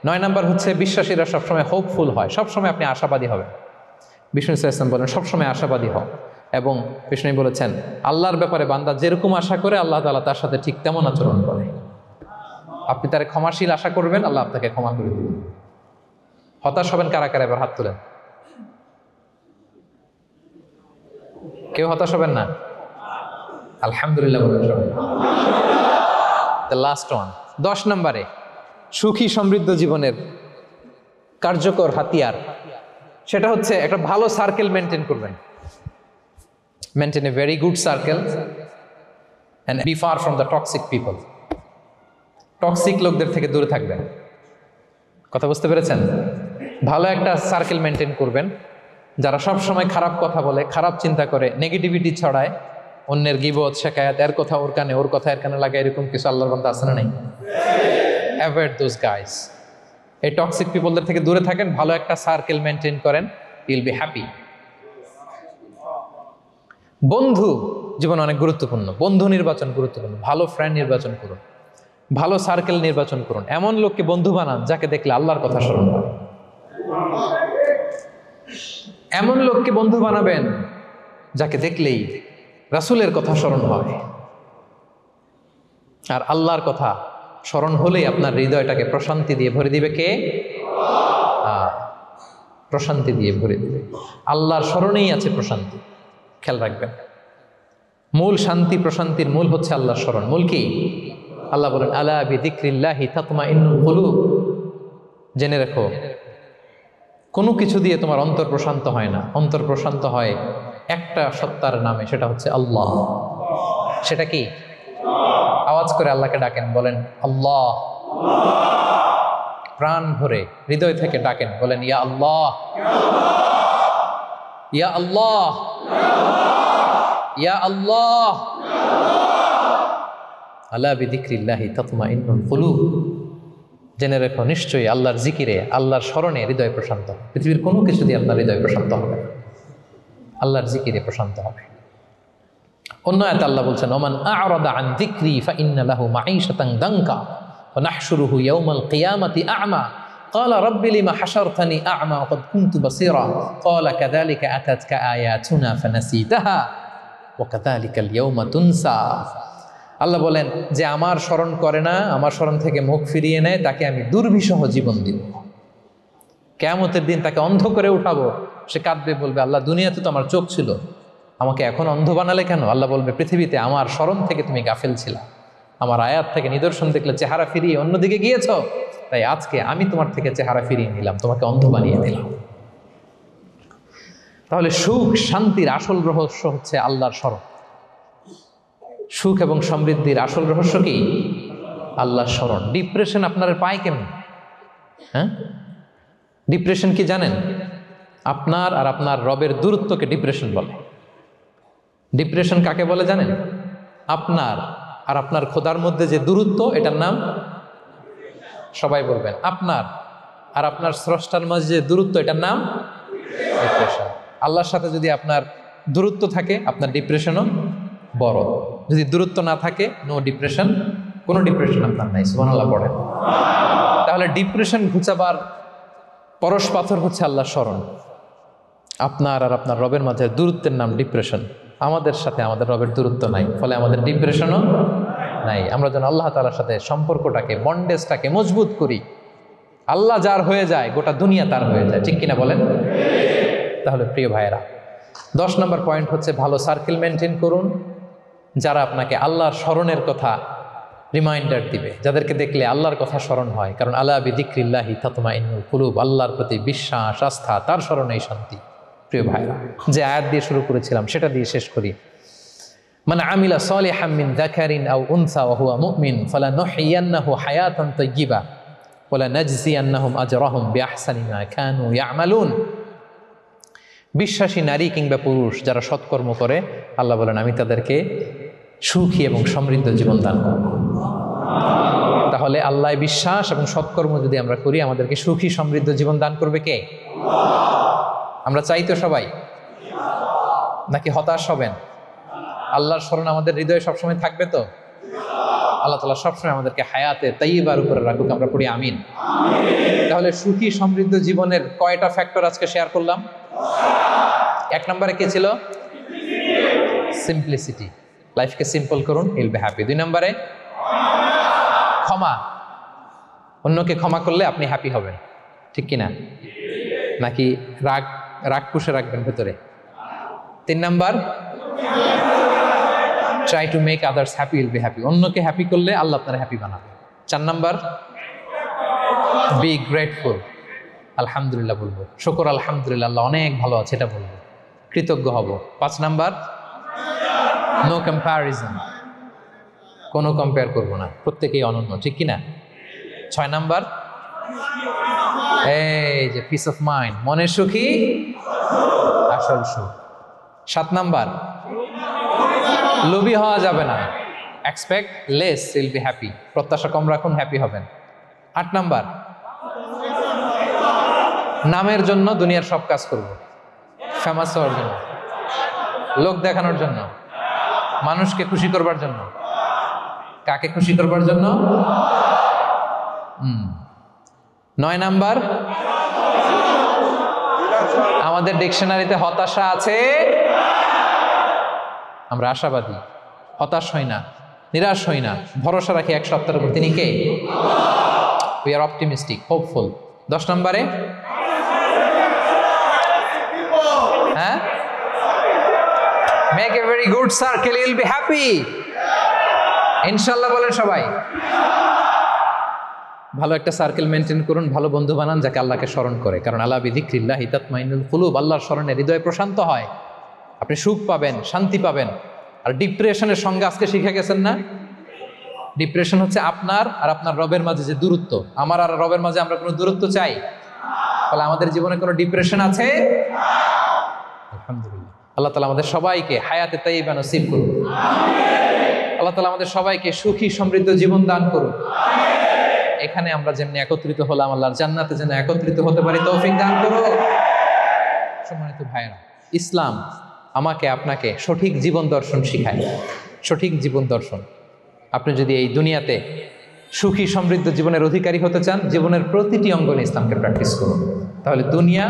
9 নাম্বার হচ্ছে বিশ্বাসীরা সবসময় হোপফুল হয়, সবসময় আপনি আশাবাদী হবেন। বিষ্ণু ইসলাম বলেন সবসময় আশাবাদী হও। এবং বিষ্ণু বলেছেন আল্লাহর ব্যাপারে বান্দা যেরকম আশা করে আল্লাহ তাআলা তার সাথে ঠিক তেমন আচরণ করে। আপনি তার ক্ষমাশীল আশা করবেন, আল্লাহ আপনাকে ক্ষমা করে দিবেন। হতাশ হবেন কারা কারা? এবার হাত তুলেন। কেউ হতাশ হবেন না? আলহামদুলিল্লাহ বলেন সবাই। দ্য লাস্ট ওয়ান, 10 নম্বরে সুখী সমৃদ্ধ জীবনের কার্যকর হাতিয়ার, সেটা হচ্ছে একটা ভালো সার্কেল মেনটেন করবেন। Maintain a very good circle and be far from the toxic people. Toxic লোকদের থেকে দূরে থাকবেন। কথা বুঝতে পেরেছেন? ভালো একটা সার্কেল মেনটেন করবেন, যারা সব সময় খারাপ কথা বলে, খারাপ চিন্তা করে, নেগেটিভিটি ছড়ায়, অন্যের গীবত শিকায়াত, এর কথা ওর কানে, ওর কথা এর কানে লাগে, এরকম কিছু আল্লাহর বান্দা আছে না নাই? Avoid those guys. এই টক্সিক পিপলদের থেকে দূরে থাকেন, ভালো একটা সার্কেল মেনটেন করেন, ইউল বি হ্যাপি। বন্ধু জীবন অনেক গুরুত্বপূর্ণ, বন্ধু নির্বাচন গুরুত্বপূর্ণ। ভালো ফ্রেন্ড নির্বাচন করুন, ভালো সার্কেল নির্বাচন করুন, এমন লোককে বন্ধু বানান যাকে দেখলে আল্লাহর কথা স্মরণ হয়। এমন লোককে বন্ধু বানাবেন যাকে দেখলেই রাসূলের কথা স্মরণ হয়, আর আল্লাহর কথা স্মরণ হলেই আপনার হৃদয়টাকে প্রশান্তি দিয়ে ভরে দিবে কে? প্রশান্তি দিয়ে ভরে দিবে। আল্লাহর স্মরণেই আছে প্রশান্তি, খেয়াল রাখবেন। মূল শান্তি প্রশান্তির মূল হচ্ছে আল্লাহর স্মরণ। মূল কি? আল্লাহ বলেন আলা বিযিকরিল্লাহি তাতমাইন্নুল কুলুব। জেনে রেখো, কোনো কিছু দিয়ে তোমার অন্তর প্রশান্ত হয় না। অন্তর প্রশান্ত হয় একটা সত্তার নামে, সেটা হচ্ছে আল্লাহ। সেটা কি? আওয়াজ করে আল্লাহকে ডাকেন, বলেন আল্লাহ। প্রাণ ভরে হৃদয় থেকে ডাকেন, বলেন ইয়া আল্লাহ, ইয়া আল্লাহ, ইয়া আল্লাহ। আলা বিযিকরিল্লাহি তাতমাইন্নুল কুলুব। জেনে রেখো, নিশ্চয়ই আল্লাহর জিকিরে, আল্লাহর স্মরণে হৃদয় প্রশান্ত। পৃথিবীর কোনো কিছু দিয়ে আপনার হৃদয় প্রশান্ত হবে না, আল্লাহর জিকিরে প্রশান্ত হবে। অন্য আয়াতে আল্লাহ বলছেন ওমান আ'রাদা আন যিকরি ফাইন্না লাহু মাঈশাতান দানকা ওয়া নাহশুরুহু ইয়াওমাল কিয়ামাতি আ'মা ক্বালা রাব্বি লিমা হাশারতানি আ'মা ওয়া ক্বাদ কুনতু বাসীরা ক্বালা কাযালিকা আতাতকা আয়াতুনা ফানাসীতাহা ওয়া কাযালিকাল ইয়াওমা তুনসা। আল্লাহ বলেন যে আমার স্মরণ করে না, আমার স্মরণ থেকে মুখ ফিরিয়ে নেয়, তাকে আমি দুর্বিষহ জীবন দিব। কিয়ামতের দিন তাকে অন্ধ করে উঠাবো। সে কাঁদবে, বলবে আল্লাহ দুনিয়াতে তো আমার চোখ ছিল, আমাকে এখন অন্ধ বানালে কেন? আল্লাহ বলবে পৃথিবীতে আমার স্মরণ থেকে তুমি গাফেল ছিলা, আমার আয়াত থেকে নিদর্শন দেখলে চেহারা ফিরিয়ে অন্যদিকে গিয়েছ, তাই আজকে আমি তোমার থেকে চেহারা ফিরিয়ে নিলাম, তোমাকে অন্ধ বানিয়ে দিলাম। তাহলে সুখ শান্তির আসল রহস্য হচ্ছে আল্লাহর স্মরণ। সুখ এবং সমৃদ্ধির আসল রহস্য কি? আল্লাহর স্মরণ। ডিপ্রেশন আপনার পায় কেমন? হ্যাঁ, ডিপ্রেশন কি জানেন? আপনার আর আপনার রবের দূরত্বকে ডিপ্রেশন বলে। ডিপ্রেশন কাকে বলে জানেন? আপনার আর আপনার খোদার মধ্যে যে দূরত্ব, এটার নাম, সবাই বলবেন, আপনার আর আপনার স্রষ্টার মাঝে যে দূরত্ব, এটার নাম ডিপ্রেশন। আল্লাহর সাথে যদি আপনার দূরত্ব থাকে, আপনার ডিপ্রেশনও বড়। যদি দূরত্ব না থাকে, নো ডিপ্রেশন, কোনো ডিপ্রেশন আপনার নাই। সুবহানাল্লাহ পড়েন। তাহলে ডিপ্রেশন ঘুচাবার পরশ পাথর হচ্ছে আল্লাহর স্মরণ। আপনার আর আপনার রবের মাঝে দূরত্বের নাম ডিপ্রেশন। আমাদের সাথে আমাদের রবের দূরত্ব নাই, ফলে আমাদের ডিপ্রেশনও নাই। আমরা যেন আল্লাহ তাআলার সাথে সম্পর্কটাকে, বন্ডেজটাকে মজবুত করি। আল্লাহ যার হয়ে যায়, গোটা দুনিয়া তার হয়ে যায়। ঠিক কিনা বলেন? তাহলে প্রিয় ভাইয়েরা, 10 নম্বর পয়েন্ট হচ্ছে ভালো সার্কেল মেনটেন করুন, যারা আপনাকে আল্লাহর স্মরণের কথা রিমাইন্ডার দিবে, যাদেরকে দেখলে আল্লাহর কথা স্মরণ হয়। কারণ আলা বিযিকরিল্লাহি তাতমাইন্নুল কুলুব, আল্লাহর প্রতি বিশ্বাস, আস্থা, তার স্মরণেই শান্তি। প্রিয় ভাইরা, যে আয়াত দিয়ে শুরু করেছিলাম সেটা দিয়ে শেষ করি। মান আমিলা সালিহাম মিন যাকারিন আও উনসা ওয়া হুয়া মুমিন ফালানুহইয়ান্নাহু হায়াতান তাইয়্যিবা ওয়া লানাজজিয়ান্নাহুম আজরাহুম বিআহসানি মা কানু ইয়ামালুন। বিশ্বাসী নারী কিংবা পুরুষ যারা সৎকর্ম করে, আল্লাহ বলেন আমি তাদেরকে সুখী এবং সমৃদ্ধ জীবন দান করব। তাহলে আল্লাহ বিশ্বাস এবং সৎকর্ম যদি আমরা করি, আমাদেরকে সুখী সমৃদ্ধ জীবন দান করবে কে? আমরা চাই তো সবাই, নাকি হতাশ হবেন? আল্লাহর স্মরণ আমাদের হৃদয়ে সবসময় থাকবে তো? আল্লাহ তাআলা সবসময় আমাদেরকে হায়াতে তাইয়্যিবার উপরে রাখুক, আমরা পড়ি আমিন। তাহলে সুখী সমৃদ্ধ জীবনের কয়টা ফ্যাক্টর আজকে শেয়ার করলাম? 1 নম্বরে কি ছিল? সিম্পলিসিটি। লাইফকে সিম্পল করুন, ইল বি হ্যাপি। 2 নম্বরে ক্ষমা। অন্যকে ক্ষমা করলে আপনি হ্যাপি হবেন, ঠিক কিনা? নাকি রাগ পুষে রাখবেন ভেতরে? 3 number, try to make others happy, will be happy. অন্যকে হ্যাপি করলে আল্লাহ আপনারা হ্যাপি বানাবে। 4 নাম্বার, বি গ্রেটফুল। আলহামদুলিল্লাহ বলবো, শুকর আলহামদুলিল্লাহ, আল্লাহ অনেক ভালো আছে এটা বলবো, কৃতজ্ঞ হব। 5 নাম্বার, নো কম্প্যারিজন, কোনো কম্পেয়ার করবো না, প্রত্যেকেই অনন্য, ঠিক কিনা? 6 নাম্বার, এই যে পিস অফ মাইন্ড, মনের সুখী আসল সুখ। 7 নাম্বার, লোভী হওয়া যাবে না, expect less, will be happy, প্রত্যাশা কম রাখুন, হ্যাপি হবেন। 8 নাম্বার, নামের জন্য দুনিয়ার সব কাজ করব, ফেমাস হওয়ার জন্য, লোক দেখানোর জন্য, মানুষকে খুশি করবার জন্য। কাকে খুশি করবার জন্য? 9 নাম্বার, আমাদের ডিকশনারিতে হতাশা আছে, আমরা আশাবাদী, হতাশ হই না, নিরাশ হই না, ভরসা রাখি এক সপ্তাহের উপর। তিনি কে? We are optimistic, hopeful. 10 নম্বরে, হ্যাঁ, make a very good circle, you will be happy. ইনশাআল্লাহ বলেন সবাই। ভালো একটা সার্কেল মেনটেন করুন, ভালো বন্ধু বানান যাকে আল্লাহকে স্মরণ করে, কারণ আলা বিযিকরিল্লাহি তাতমাইন্নুল কুলুব, আল্লাহর স্মরণে হৃদয় প্রশান্ত হয়, আপনি সুখ পাবেন, শান্তি পাবেন। আর ডিপ্রেশনের সঙ্গে আজকে শিখে গেছেন না, ডিপ্রেশন হচ্ছে আপনার আর আপনার রবের মাঝে যে দূরত্ব। আমার আর রবের মাঝে আমরা কোনো দূরত্ব চাই? তাহলে আমাদের জীবনে কোনো ডিপ্রেশন আছে? আলহামদুলিল্লাহ। আল্লাহ তাআলা আমাদের সবাইকে হায়াতে তাইয়্যিবা নসিব করুন। আল্লাহ তাআলা আমাদের সবাইকে সুখী সমৃদ্ধ জীবন দান করুন। এখানে আমরা যেমনি একত্রিত হলাম, আল্লাহর জান্নাতে যেন একত্রিত হতে পারি তৌফিক দান করুন। সম্মানিত ভাইরা, ইসলাম আমাকে আপনাকে সঠিক জীবন দর্শন শিখায়, সঠিক জীবন দর্শন। আপনি যদি এই দুনিয়াতে সুখী সমৃদ্ধ জীবনের অধিকারী হতে চান, জীবনের প্রতিটি অঙ্গনে ইসলামকে প্র্যাকটিস করুন, তাহলে দুনিয়া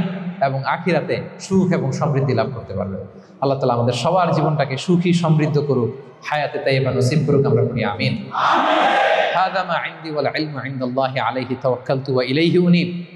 এবং আখিরাতে সুখ এবং সমৃদ্ধি লাভ করতে পারবেন। আল্লাহ তাআলা আমাদের সবার জীবনটাকে সুখী সমৃদ্ধ করুক, হায়াতে তাইয়্যিবা নসিব করুক, আমরা বলি আমিন। হাযা মা ইনদি ওয়াল ইলমু ইনদাল্লাহি আলাইহি তাওয়াক্কালতু ওয়া ইলাইহি উনীব।